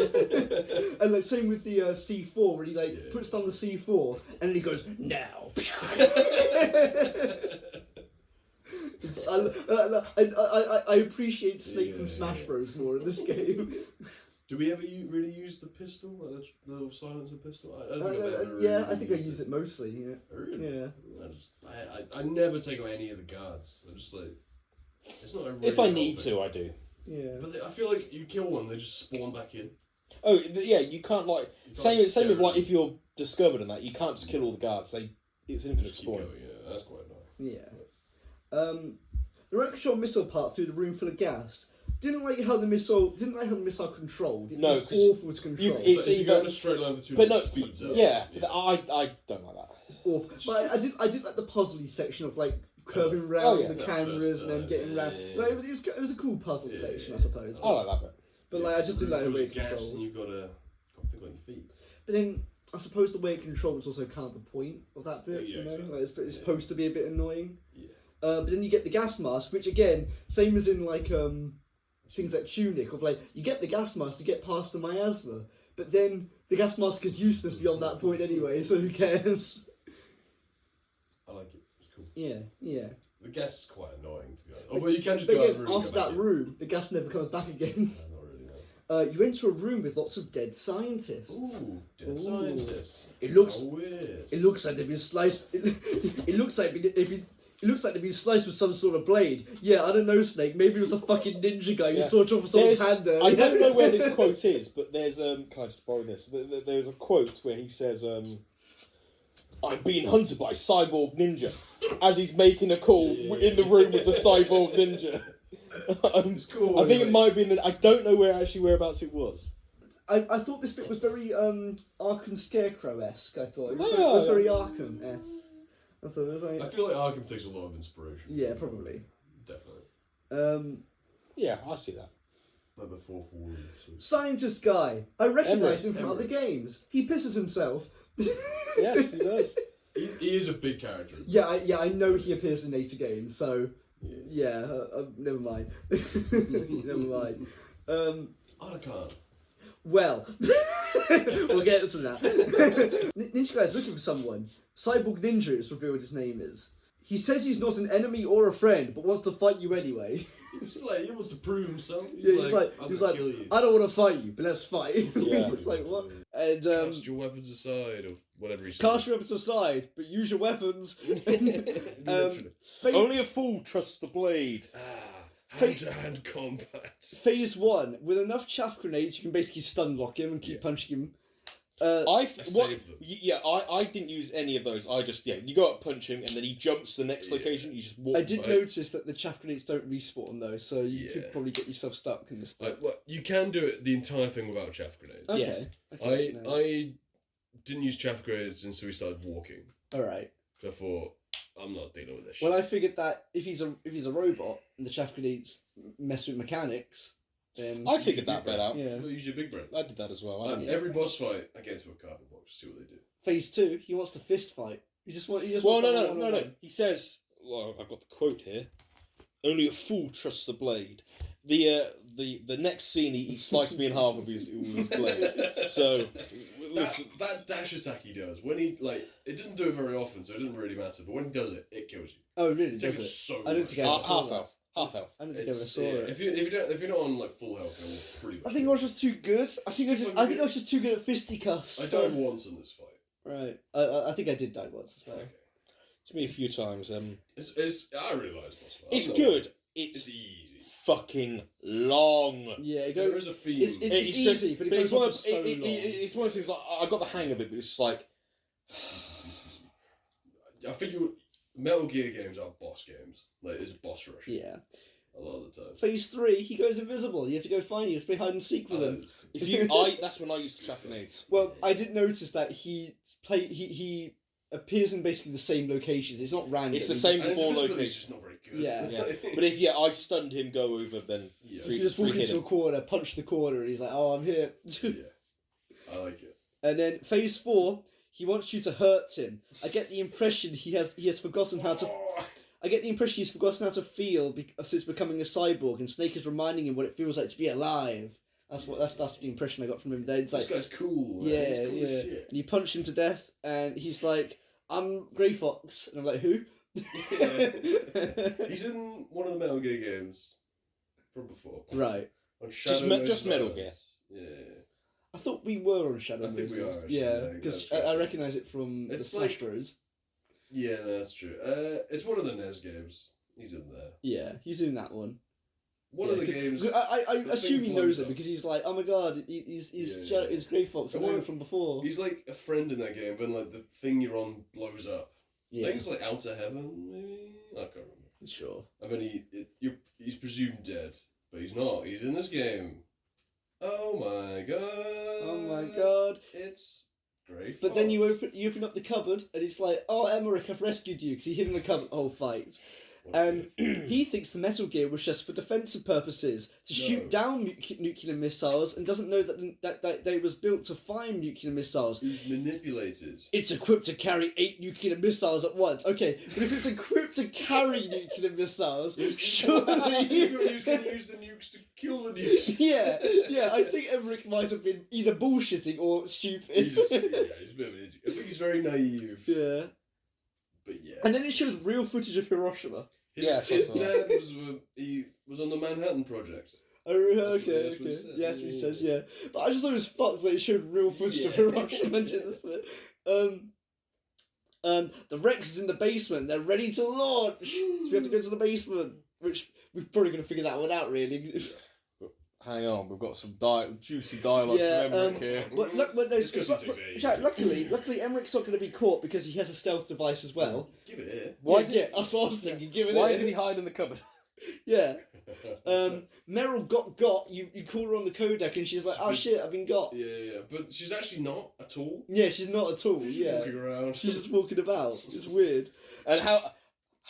And like same with the C4, where he puts down the C4 and then he goes now. I appreciate Snake from Smash Bros more in this game. Do we ever really use the pistol, like the little silencer pistol? I think I use it mostly. Yeah. Really? Yeah. I never take away any of the guards. I'm just like, it's not a really if I need to, I do. Yeah. But I feel like you kill one, they just spawn back in. Oh yeah, you can't same with like if you're discovered in that, you can't just kill all the guards. It's infinite spawn. Yeah, that's quite nice. Yeah. The ricochet missile part through the room full of gas. Didn't like how the missile controlled. It was awful to control. If you go in a straight line for too long, it speeds up. Yeah, I don't like that. It's awful. But I did like the puzzly section of like curving round the cameras and then getting round. Like, it was a cool puzzle section, I suppose. I like that bit. But I just didn't like the way it gas controlled. and you've got to think on your feet. But then I suppose the way it controlled was also kind of the point of that bit. Exactly. Like, it's supposed to be a bit annoying. Yeah. But then you get the gas mask, which again, same as in like things like Tunic, of like you get the gas mask to get past the miasma, but then the gas mask is useless beyond that point anyway, so who cares? I like it. It's cool. Yeah. The gas is quite annoying to be honest. Although you can just but go out again, of the room. after that room, the gas never comes back again. No, not really. No. You enter a room with lots of dead scientists. Ooh, dead scientists. It looks How weird. It looks like they've been sliced. It looks like it looks like they've been sliced with some sort of blade. Yeah, I don't know, Snake. Maybe it was a fucking ninja guy who sawed off someone's hand earlier. I don't know where this quote is, but there's can I just borrow this? There's a quote where he says, "I'm being hunted by cyborg ninja," as he's making a call in the room with the cyborg ninja. It's cool. I think it might be in the. I don't know whereabouts it was. I thought this bit was very Arkham Scarecrow-esque. I thought it was very Arkham-esque. I thought it was like. I feel like Arkham takes a lot of inspiration. Yeah, probably. Definitely. Yeah, I see that. Like the fourth wall. Scientist guy. I recognise him from other games. He pisses himself. Yes, he does. He is a big character. Yeah, I know he appears in later games, so yeah, never mind. Never mind. Arkham. Well, we'll get into that. Ninja Guy's looking for someone. Cyborg Ninja is revealed his name is. He says he's not an enemy or a friend, but wants to fight you anyway. He's like, he wants to prove himself. He's like, kill you. I don't want to fight you, but let's fight. Yeah. It's like, what? And cast your weapons aside, or whatever he says. Cast your weapons aside, but use your weapons. Literally. Only a fool trusts the blade. Hand-to-hand combat. Phase 1, with enough chaff grenades, you can basically stun lock him and keep punching him. I didn't use any of those. I just you go up, punch him, and then he jumps to the next location. You just walk. I did notice that the chaff grenades don't respawn though, so you could probably get yourself stuck in this. You can do it the entire thing without chaff grenades. Okay. Yes. Okay, I didn't use chaff grenades until we started walking. All right. So I thought, I'm not dealing with this shit. Well, I figured that if he's a robot and the chaff grenades mess with mechanics, then I figured that bit out. Yeah. Use your big brain. I did that as well. Every boss fight, I get into a cardboard box to see what they do. Phase 2, he wants to fist fight. No. He says, well, I've got the quote here. Only a fool trusts the blade. The next scene, he sliced me in half with his blade. So that dash attack he does, when he it doesn't do it very often, so it doesn't really matter. But when he does it, it kills you. Oh, really? It takes it so I don't think I ever saw that. Half health. I don't think I ever saw it. If you're not on full health, you're pretty much. I think I was just too good. I think I was just too good at fisticuffs. I died once in this fight. Right. I think I did die once as well. Okay. To me a few times. It's I really like this boss fight. It's good. It's easy. Fucking long. Yeah, there is a theme. It's easy, but it goes on for so long. It's one of those things. Like I got the hang of it, but it's like. I think Metal Gear games are boss games. It's boss rush. Yeah. A lot of the time. Phase 3, he goes invisible. You have to go find him. You have to play hide and seek with him. That's when I used the chaff grenades. Well, I did notice that he appears in basically the same locations. It's not random. It's the same and 4 locations. locations. It's just not very good. Yeah. But if I stunned him, go over, then you just walk into a corner, punch the corner, and he's like, "Oh, I'm here." Yeah, I like it. And then phase 4, he wants you to hurt him. I get the impression he has forgotten how to. I get the impression he's forgotten how to feel since becoming a cyborg, and Snake is reminding him what it feels like to be alive. That's the impression I got from him. There, it's this guy's cool. Man. Yeah, He's cool as shit. And you punch him to death, and he's like, "I'm Grey Fox," and I'm like, "Who?" Yeah. He's in one of the Metal Gear games from before. Right. On Shadow just Metal Gear. Yeah. I thought we were on Shadow I think we Moses. are, Yeah, because I recognise it from It's the Smash Bros. Yeah, that's true. It's one of the NES games. He's in there. Yeah, he's in that one. One of the games. I assume he knows it because he's like, "Oh my god, he's Grey Fox. I know him from before." He's like a friend in that game when the thing you're on blows up. Yeah. I think it's Outer Heaven, maybe? I can't remember. Sure. And then he's presumed dead, but he's not. He's in this game. Oh my god. Oh my god. It's great. But then you open up the cupboard and it's like, "Oh, Emmerich, I've rescued you," because he hid in the cupboard. Oh, fight. And he thinks the Metal Gear was just for defensive purposes, to shoot down nuclear missiles, and doesn't know that they was built to fire nuclear missiles. He's manipulated. It's equipped to carry 8 nuclear missiles at once. Okay, but if it's equipped to carry nuclear missiles, surely... He was going to use the nukes to kill the nukes. Yeah, I think Emmerich might have been either bullshitting or stupid. He's a bit of an idiot. I think he's very naive. Yeah. But yeah. And then it shows real footage of Hiroshima. His dad was on the Manhattan Project. Oh, okay. Yes, he says, yeah. But I just thought it was fucked that it showed real footage of Hiroshima and shit. The Rex is in the basement. They're ready to launch. So we have to go to the basement, which we're probably going to figure that one out, really. Hang on, we've got some juicy dialogue from Emmerich here. Luckily, Emmerich's not going to be caught because he has a stealth device as well. Give it here. That's what I was thinking. Why did he hide in the cupboard? Yeah. Meryl got. You call her on the codec and she's like, oh shit, I've been got. Yeah. But she's actually not at all. Yeah, she's not at all. She's walking around. She's just walking about. It's weird. And how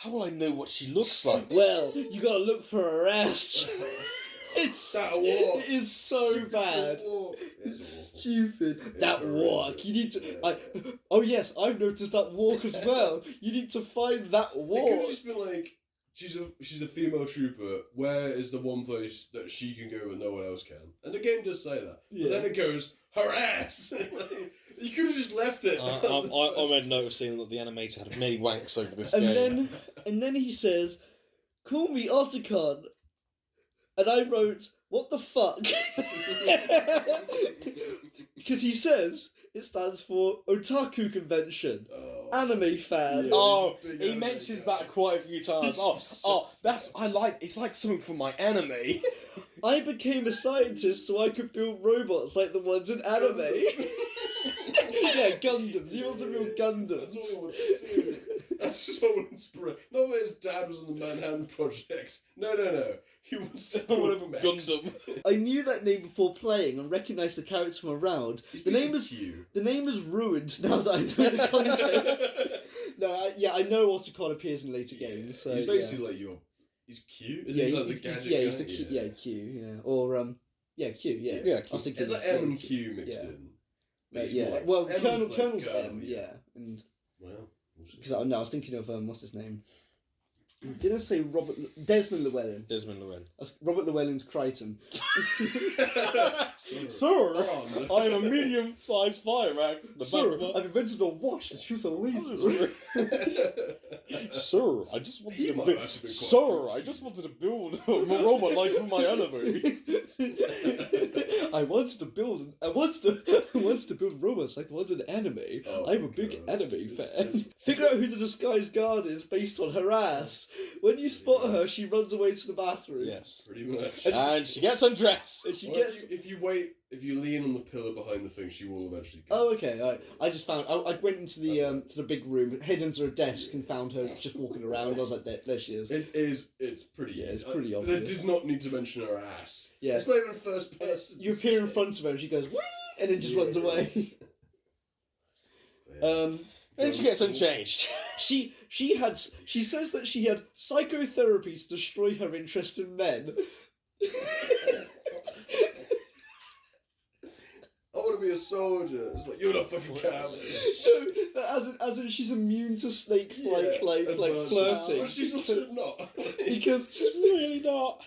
will I know what she looks like? Well, you got to look for her ass. It's that walk. It is so bad. It's stupid. That walk. You need to. Oh yes, I've noticed that walk as well. You need to find that walk. It could have just been like, she's a female trooper. Where is the one place that she can go and no one else can? And the game does say that. Yeah. But then it goes her ass. You could have just left it. I read noticing that the animator had many wanks over this game. And then he says, "Call me Otacon." And I wrote, what the fuck? Because he says it stands for Otaku Convention. Anime fan. Yeah, he mentions that quite a few times. It's like something from my anime. I became a scientist so I could build robots like the ones in anime. Yeah, Gundams. He wants to build Gundams. That's all he wants to do. That's just all inspiration. Not that his dad was on the Manhattan Project. No. He wants to build a Gundam. I knew that name before playing and recognised the character from around. The name is ruined now that I know the context. I know Otacon appears in later games. So, he's basically he's Q. Is he like the gadget guy? He's the Q. Yeah, Q. Yeah, or Q. Yeah. Yeah. I was thinking it's like M and Q mixed in. Well, Colonel's M. Yeah, and wow. Because I was thinking of what's his name. Did I say Desmond Llewellyn? Robert Llewellyn's Crichton. Sir, I am a medium-sized fire rack. Sir, I've invented a watch that shoots a laser. Sir, I just wanted to build a robot like from my anime. I wants to build robots like the ones in anime. I'm a big anime fan. Figure out who the disguised guard is based on her ass. When you spot her, she runs away to the bathroom. Yes, pretty much. And she gets undressed. And if you lean on the pillar behind the thing, she will eventually come. Oh, okay. Right. I just found. I went into the to the big room, hid under a desk, and found her just walking around. I was like, there she is. It's pretty easy. It's pretty obvious. They did not need to mention her ass. Yeah. It's not even first person. You appear in front of her, and she goes, wee! And then just runs away. And she gets unchanged. She says that she had psychotherapy to destroy her interest in men. I want to be a soldier. It's like, you're not fucking cabbage. No, as in she's immune to snakes like flirting. But she's also not. Because she's really not.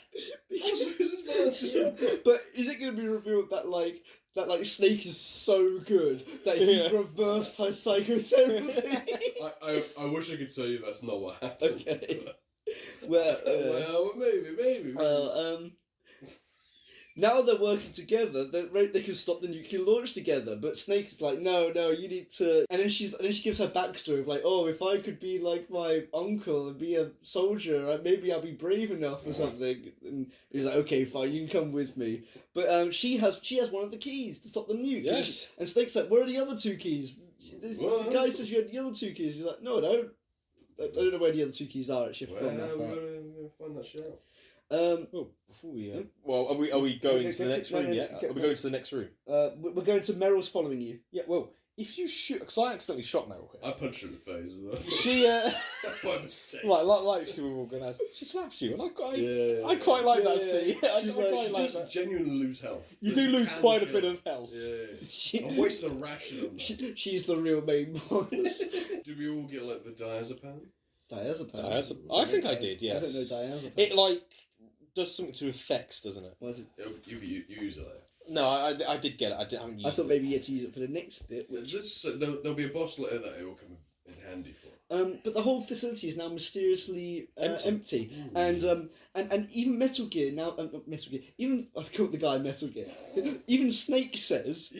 But is it going to be revealed that Snake is so good that he's reversed her psychotherapy? I wish I could tell you that's not what happened. Okay. Well, maybe. Well, now they're working together. They can stop the nuclear launch together. But Snake's like, no, you need to. And then she gives her backstory of like, oh, if I could be like my uncle and be a soldier, maybe I'll be brave enough or something. And he's like, okay, fine, you can come with me. But she has one of the keys to stop the nuke. Yes. And Snake's like, where are the other 2 keys? The guy said you had the other 2 keys. She's like, no, I don't. I don't know where the other 2 keys are. Actually, I've forgotten that part. We're gonna find that shit out. Before we are we going to the next room yet? Are we going to the next room? We're going to Meryl's following you. Yeah, well, if you shoot, because I accidentally shot Meryl here. I punched her in the face as well. She by mistake. like she was organised. She slaps you, and I quite like that scene. She does genuinely lose health. You do lose quite a bit of health. Yeah. I waste the ration on that. She's the real main boss. Do we all get like the diazepam? Diazepam. I think I did. Yes. I don't know diazepam. It does something to effects, doesn't it? What is it? You use it. No, I did get it. I haven't used it. I thought maybe you had to use it for the next bit. There'll be a boss later that it will come in handy for. But the whole facility is now mysteriously empty. And even Metal Gear now. Not Metal Gear. Even I've called the guy Metal Gear. Even Snake says.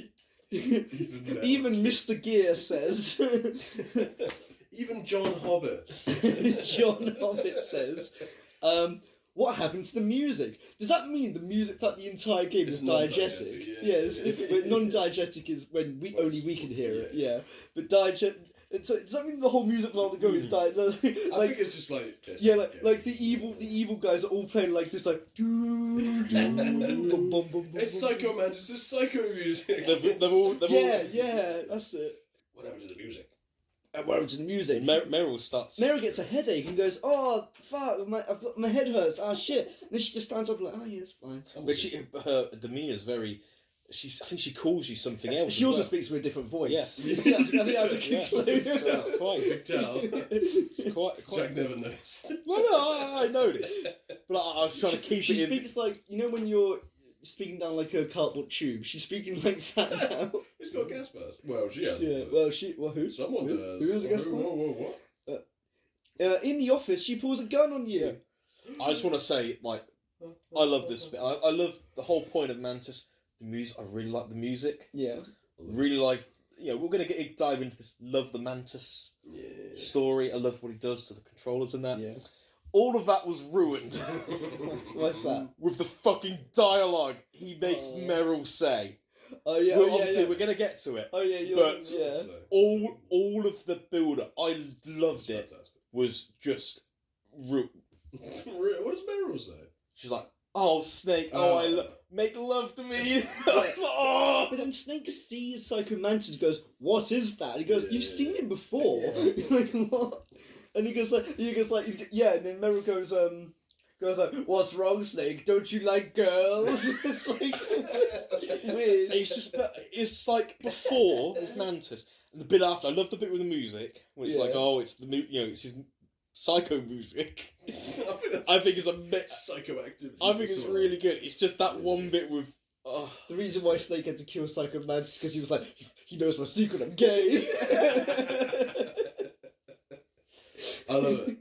Even Mr. Gear says. Even John Hobbit. John Hobbit says. What happened to the music? Does that mean the music throughout the entire game is diegetic? Yes. Non-diegetic is when only we can hear it. Yeah, but diegetic. So does that mean the whole music throughout the game is diegetic? I think it's just like like the evil guys are all playing like this, like. It's Psycho Mantis. It's psycho music. Yeah, that's it. What happened to the music? What happened to the music? Meryl starts. Meryl gets a headache and goes, "Oh fuck, my head hurts. Oh shit!" And then she just stands up like, "Oh yeah, it's fine." But her demeanour's very. I think she calls you something else. She also speaks with a different voice. Yeah. I think that's a good clue. So that's quite big tell. It's quite. Jack never noticed. Well, no, I noticed, but I was trying to keep it. She speaks like when you're speaking down like a cardboard tube. She's speaking like that now. Who's got a gas mask? Well, she has. Yeah. Well, who? Someone does. Who has a gas mask? What? In the office, she pulls a gun on you. I just want to say, I love this bit. I love the whole point of Mantis. The music. I really like the music. Yeah. Really like. We're gonna dive into this. Love the Mantis story. I love what he does to the controllers and that. Yeah. All of that was ruined. What's that? With the fucking dialogue he makes Meryl say. Oh yeah. Obviously, we're gonna get to it. Oh yeah. But all of the build-up, I loved it. Fantastic. Was just What does Meryl say? She's like, "Oh, Snake, make love to me." But then Snake sees Psycho Mantis and goes, "What is that?" He goes, "You've seen him before." Like what? And he goes like, yeah. And then Meryl goes like, "What's wrong, Snake? Don't you like girls?" It's like weird. It's like before with Mantis, and the bit after. I love the bit with the music when it's like, oh, it's it's his psycho music. I think it's psychoactive. I think it's really good. It's just that one bit with. The reason why Snake had to kill Psycho Mantis is because he was like, he knows my secret. I'm gay. I love it.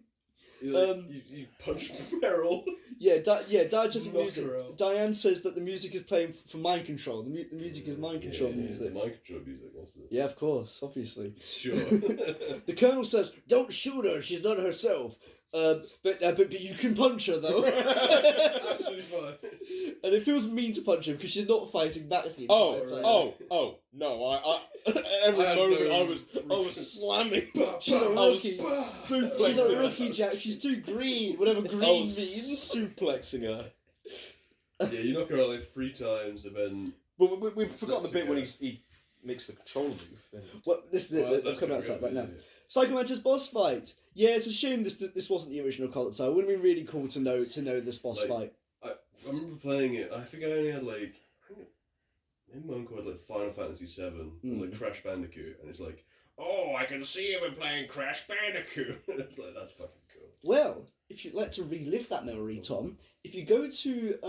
You punch Meryl. Diegetic music. Diane says that the music is playing for mind control. The music is mind control music. Mind control music, that's it. Yeah, of course, obviously. Sure. The Colonel says, "Don't shoot her. She's not herself. But you can punch her though." Absolutely fine. And it feels mean to punch him because she's not fighting back the entire time. No! I every moment I was slamming. She's a rookie. Suplexing. She's a rookie, Jack. She's too green. Whatever green means. Suplexing her. Yeah, you knock her out like 3 times and then. But we've forgotten the bit when he makes the control move. Well, this is coming outside right now. Psycho Mantis boss fight. Yeah, it's a shame this wasn't the original cult, so it would have been really cool to know this boss fight. I remember playing it. I think I only had maybe my uncle had Final Fantasy VII and Crash Bandicoot, and it's like, oh, I can see you been playing Crash Bandicoot. It's like, that's fucking cool. Well, if you'd like to relive that memory, Tom, if you go to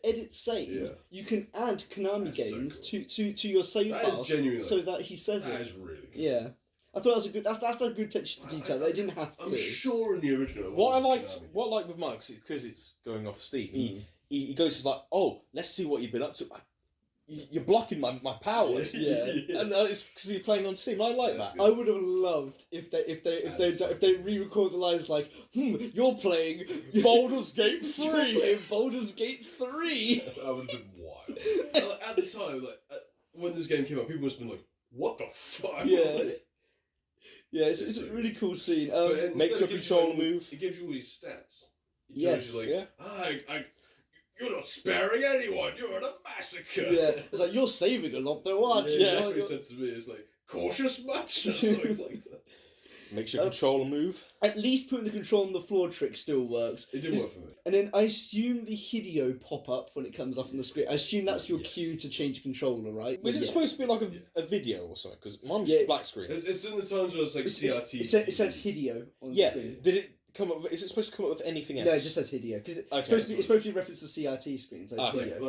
edit save, you can add Konami games to your save file. That is genuinely so that he says that is really good. Yeah. I thought that's a good attention to detail. They didn't have to. I'm sure in the original. What I liked with Mark, because it's going off Steam, he goes, he's like, oh, let's see what you've been up to. You're blocking my powers. Yeah. And it's because you're playing on Steam. I like that. I would have loved if they re-record the lines like, you're playing Baldur's Gate 3. You're playing Baldur's Gate 3. That would have been wild. At the time, when this game came out, people must have been like, what the fuck? Yeah. Yeah, it's a really cool scene. Makes a control move. It gives you all these stats. Yes. You you're not sparing anyone. You're in a massacre. Yeah, it's like, you're saving a lot though, aren't you? That's what he said to me. It's like, cautious much? Or something like that. Makes your controller move. At least putting the control on the floor trick still works. It didn't work for me. And then I assume the Hideo pop up when it comes up on the screen. I assume that's your cue to change the controller, right? Was it supposed to be like a video or something? Because mine's just black screen. It's in the times where it's like CRT. It says Hideo on the screen. Did it come up? Is it supposed to come up with anything else? No, it just says Hideo because it's supposed to be reference to CRT screens. Like Hideo.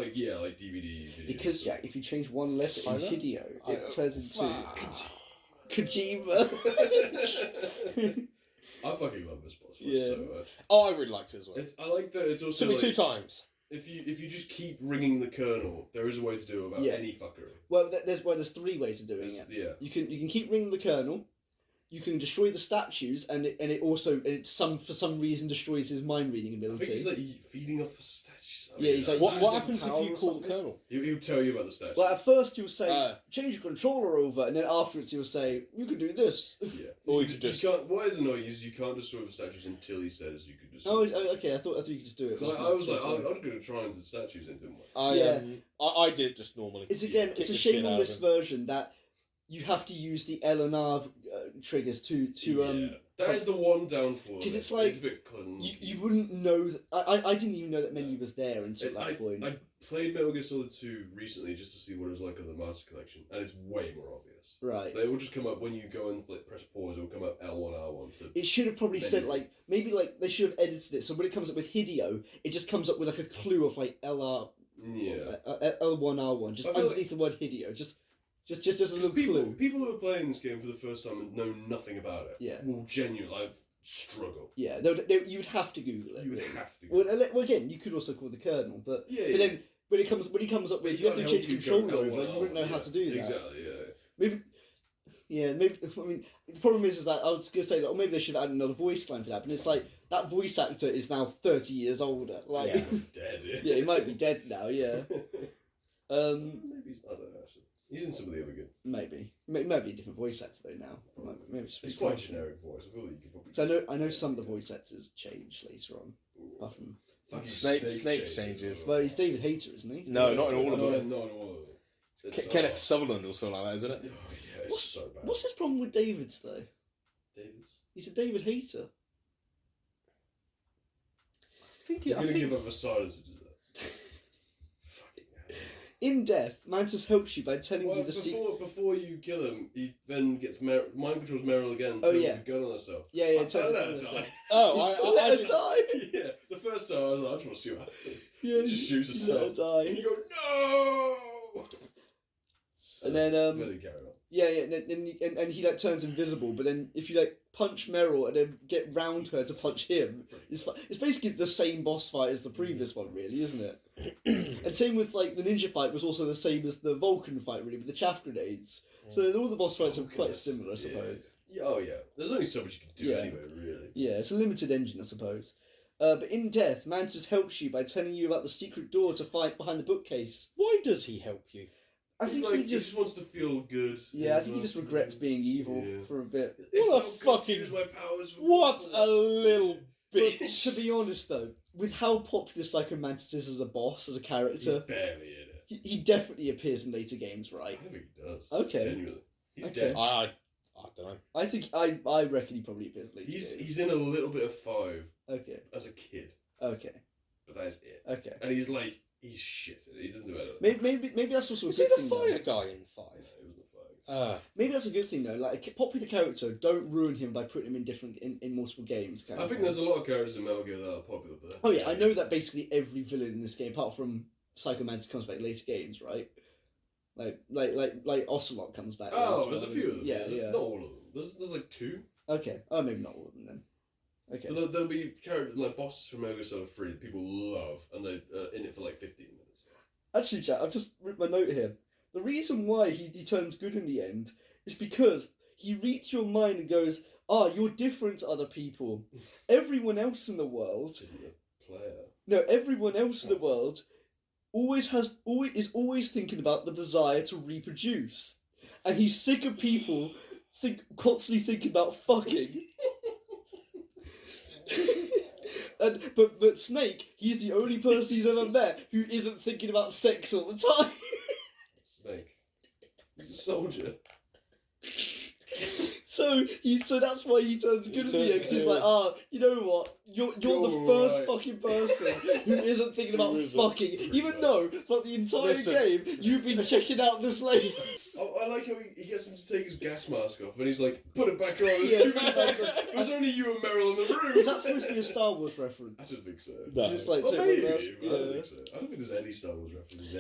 Like DVD. Because Jack, if you change one letter in Hideo, it turns into Kojima. I fucking love this boss fight so much. Oh, I really liked it as well. I like that it's also took me 2 times. If you just keep ringing the kernel, there is a way to do it without any fuckery. Well, there's 3 ways of doing it. Yeah. You can keep ringing the kernel. You can destroy the statues, and it also for some reason destroys his mind reading ability. I think he's like feeding off the statues. He's like, what happens if you call the kernel? He'll tell you about the statues. Well, at first he'll say, change your controller over, and then afterwards he'll say, you can do this. Yeah. Or you just... What is annoying is you can't destroy the statues until he says you could destroy Oh, okay, I thought you could just do it. So I was like, I'm going to try and do the statues, and it didn't work. I did it just normally. It's a shame on this version that you have to use the L and R triggers to that is the one downfall. Because it's like a bit clunky. You wouldn't know that. I didn't even know that menu was there until that point. I played Metal Gear Solid 2 recently just to see what it was like on the Master Collection, and it's way more obvious. Right. They will just come up when you go and press pause. It will come up L1 R1 It should have probably said maybe they should have edited it so when it comes up with Hideo, it just comes up with like a clue of like LR. Yeah. L1 R1 just underneath the word Hideo just as a little clue. People who are playing this game for the first time and know nothing about it will genuinely struggle. Yeah, you would have to Google it. You would have to. Well, again, you could also call the kernel, but then when he comes up with you have to change the controller over, you wouldn't know how to do that. Exactly. Yeah. Maybe. I mean, the problem is that I was going to say that, maybe they should add another voice line for that, but it's like that voice actor is now 30 years older. Like, dead. Yeah, he might be dead now. Yeah. Maybe he's not actually. He's in some of the other good. Maybe a different voice actor though now. Maybe it's quite a generic voice. I feel like you could probably. So I know some of the voice actors change later on. Apart from Snape changes. Well, he's David Hayter, isn't he? No, not in all of them. Not in all of them. Kenneth Sutherland or something like that, isn't it? Oh yeah, it's so bad. What's his problem with David's though? David's? He's a David Hayter. You're going to give up a silence to do that. In death, Mantis helps you by telling you the secret. Before you kill him, he then gets mind controls Meryl again. Oh, turns yeah. the gun on herself. Yeah, Let her die. Oh, let her die. Yeah, the first time I was like, I just want to see what happens. Yeah, just shoots herself. Let her die. And you go, no. And then carry on. Yeah, and he turns invisible. But then if you punch Meryl and then get round her to punch him, it's basically the same boss fight as the previous one, really, isn't it? And same with the ninja fight was also the same as the Vulcan fight, really, with the chaff grenades. So all the boss fights are quite similar, I suppose. Yeah. Oh yeah, there's only so much you can do anyway, really. Yeah, it's a limited engine, I suppose. But in death, Mantis helps you by telling you about the secret door to find behind the bookcase. Why does he help you? I think he just wants to feel good. Yeah, I think he just regrets being evil for a bit. What a fucking... Use my powers for what a little bitch. But to be honest, though, with how popular Psycho Mantis is as a boss, as a character... He's barely in it. He definitely appears in later games, right? I don't think he does. Okay. Genuinely. He's dead. I don't know. I think... I reckon he probably appears in later games. He's in a little bit of 5 Okay. as a kid. Okay. But that is it. Okay. And he's shit. He doesn't do anything. Maybe that's also a Is good he thing. the fire guy in 5? He was the fire. Maybe that's a good thing though. Like a popular character, don't ruin him by putting him in multiple games. I think there's a lot of characters in Metal Gear that are popular, but oh yeah, I know that basically every villain in this game, apart from Psycho Mantis, comes back in later games, right? Like Ocelot comes back. Oh, there's a few of them. Yeah, Not all of them. There's like 2. Okay. Oh, maybe not all of them then. Okay. But there'll be characters like bosses from Metal Gear Solid 3 that people love, and they're in it for 15 minutes. Actually, chat, I've just written my note here. The reason why he turns good in the end is because he reads your mind and goes, you're different to other people. Everyone else in the world... Isn't a player. No, everyone else in the world is always thinking about the desire to reproduce. And he's sick of people constantly thinking about fucking. But Snake, he's the only person he's ever met who isn't thinking about sex all the time. Snake. He's a soldier. So that's why he turns good at me, because he's like, you know what? You're the first fucking person who isn't thinking about fucking, even though throughout the entire game you've been checking out this lady. I like how he gets him to take his gas mask off, and he's like, put it back on. There's too many things. It was only you and Meryl in the room. Is that supposed to be a Star Wars reference? I don't think so. No. It's like maybe, but I don't think so. I don't think there's any Star Wars references.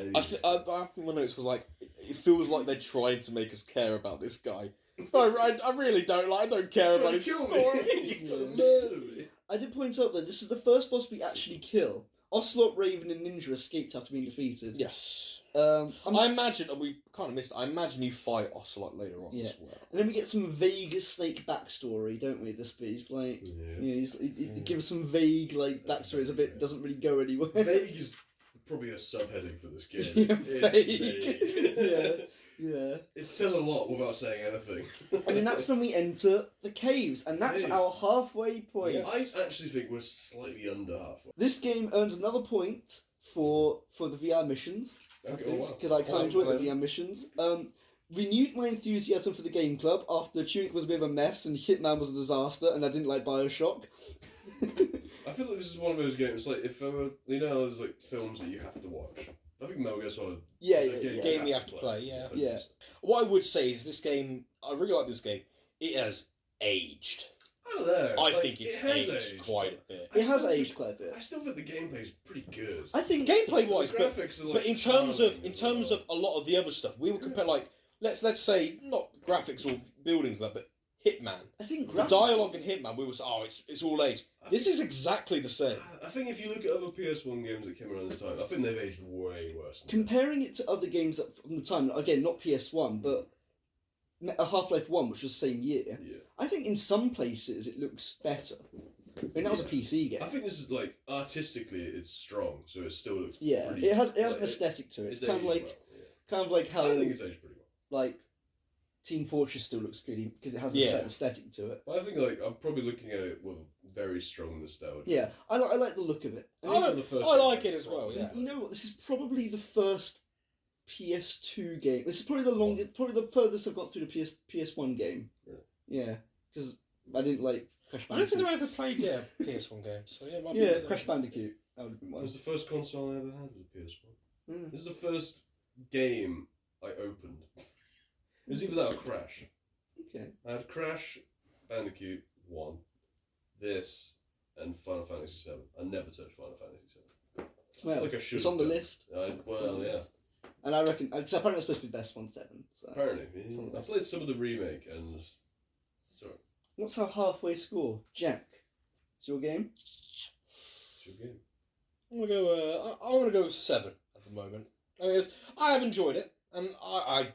I think my notes was like, it feels like they're trying to make us care about this guy. I really don't. I don't care about his story. Murder me. I did point out that this is the first boss we actually kill. Ocelot, Raven, and Ninja escaped after being defeated. Yes. I imagine, and we kind of missed it, I imagine you fight Ocelot later on as well. And then we get some vague Snake backstory, don't we, this beast? Like, he gives some vague, like, backstory. It's a bit, doesn't really go anywhere. Vague is probably a subheading for this game. Vague. Yeah. It says a lot without saying anything. And then that's when we enter the caves, and that's our halfway point. Yes. I actually think we're slightly under halfway. This game earns another point for the VR missions. Because I quite enjoyed the VR missions. Renewed my enthusiasm for the game club after Tunic was a bit of a mess and Hitman was a disaster, and I didn't like Bioshock. I feel like this is one of those games, like, if you know, there's like films that you have to watch. I think Metal Gear Solid is a game you have to play, yeah. What I would say is this game, I really like this game, it has aged. I don't know. I think it's aged quite a bit. It has aged quite a bit. I still think the gameplay is pretty good. I think gameplay-wise, the graphics are like, but in terms of a lot of the other stuff, we would compare, like, let's say, not graphics or buildings, but Hitman. I think the dialogue in Hitman, we was it's all aged. This is exactly the same. I think if you look at other PS1 games that came around this time, I think they've aged way worse. Comparing it to other games from the time, again, not PS1, but Half-Life 1, which was the same year, I think in some places it looks better. I mean, that was a PC game. I think this is, like, artistically it's strong, so it still looks pretty... it has an aesthetic to it. It's kind of like how... I think it's aged pretty well. Like, Team Fortress still looks pretty because it has a certain aesthetic to it. But I think, like, I'm probably looking at it with very strong nostalgia. Yeah, I like the look of it. I like it as well. Yeah. You know what? This is probably the first PS2 game. This is probably the longest, probably the furthest I've got through the PS1 game. Yeah, because I didn't like Crash Bandicoot. I don't think I ever played PS1 games. So Crash Bandicoot. That would have been one. It was the first console I ever had was a PS1. This is the first game I opened. It was either that or Crash. Okay. I had Crash, Bandicoot 1, this, and Final Fantasy VII. I never touched Final Fantasy VII. I feel like I should. It's on the list. Yeah. And I reckon, because apparently it's supposed to be best 1.7. So. Apparently. I played some of the remake and... Sorry. What's our halfway score? Jack, it's your game? It's your game. I'm gonna go with 7 at the moment. I have enjoyed it, and I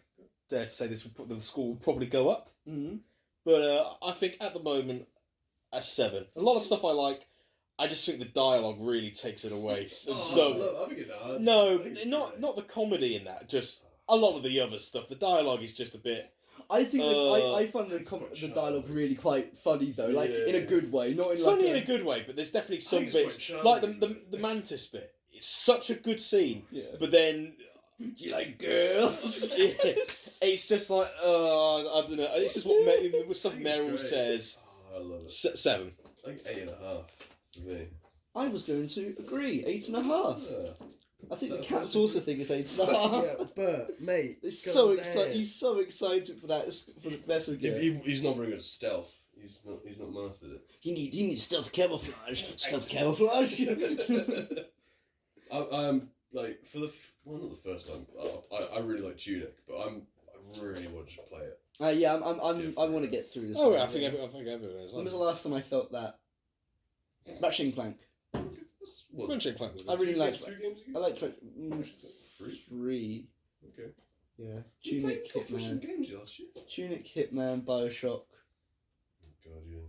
dare to say the score will probably go up. Mm-hmm. But I think at the moment, a 7. A lot of stuff I like. I just think the dialogue really takes it away. I think it does. No, not the comedy in that. Just a lot of the other stuff. The dialogue is just a bit. I think I find the dialogue really quite funny though, like in a good way, not in funny in a good way. But there's definitely some bits like the Mantis bit. It's such a good scene, but then. Do you like girls? It's just like I don't know. It's just what stuff Meryl says. I love it. 7. Like 8.5 for me. I was going to agree. 8.5. Yeah. I think the cats also think it's 8.5. Yeah, but mate, he's so excited. He's so excited for that for the Metal Gear. He's not very good at stealth. He's not mastered it. He needs stealth camouflage. Stealth camouflage. I'm like for not the first time. I really like Tunic, but I really want to just play it. Yeah, I want to get through this. Oh, I think everyone is. When was the last time I felt that? Ratchet and Clank. Ratchet and Clank. I really liked. 2 games ago? I liked 3. Okay. Yeah. You Tunic, played Hitman. games last year. Tunic, Hitman, Bioshock. Oh God, yeah.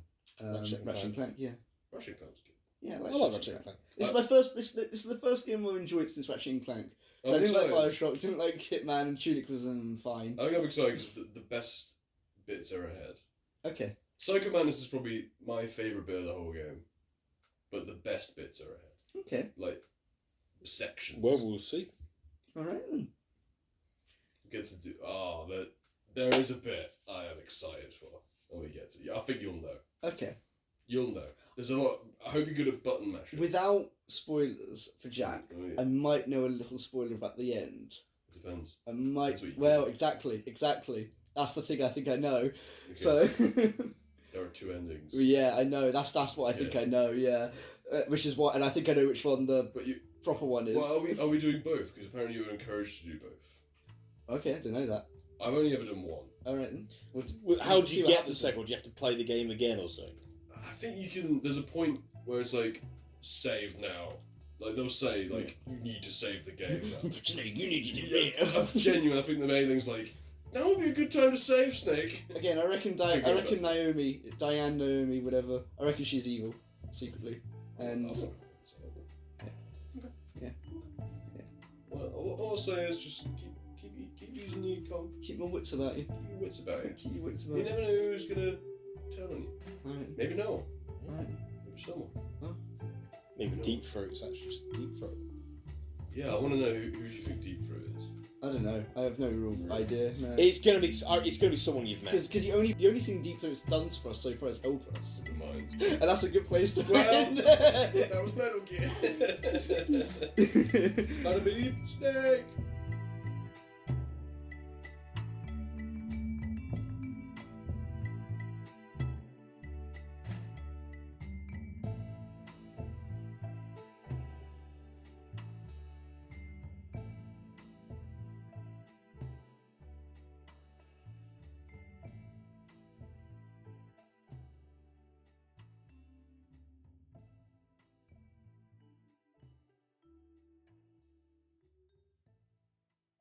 Ratchet and Clank. Yeah. Ratchet and Clank's good. Yeah, I like Ratchet and Clank. This is my first. This is the first game I've enjoyed since Ratchet and Clank. I didn't like Bioshock, didn't like Hitman, and Tunic was fine. I think I'm excited because the best bits are ahead. Okay. Psycho Mantis is probably my favourite bit of the whole game. but the best bits are ahead. Okay. Like sections. Well, we'll see. All right then. Get to do. But there is a bit I am excited for when we get to. I think you'll know. Okay. You'll know. There's a lot. I hope you're good at button mashing. Without spoilers for Jack, I might know a little spoiler about the end. It depends. I might. Well, exactly. That's the thing I think I know. Okay. So. There are two endings. Yeah, I know. That's what I think I know. Yeah, which is what, and I think I know which one the proper one is. Well, are we doing both? Because apparently you were encouraged to do both. Okay, I didn't know that. I've only ever done one. All right then. How do you get the second? Do you have to play the game again or something? I think you can. There's a point where it's like save now. Like they'll say like you need to save the game now. Snake, you need to do it. I'm genuine. I think the mailing's like. That would be a good time to save, Snake. Again, I reckon Diane Naomi, whatever. I reckon she's evil, secretly. And yeah. Well, all I'll say is just keep using your comp. Keep my wits about you. Keep your wits about you. Keep your wits about you. You never know who's gonna turn on you. Right. Maybe no one. Right. Maybe someone. Huh? Maybe Deep Throat's actually just Deep Throat. Yeah, I want to know who you think Deep Throat is. I don't know. I have no real idea. No. It's gonna be someone you've met. Because the only thing Deep Throat's done for us so far is help us. Mind. And that's a good place to end. That was Metal Gear. Bada beep, Snake.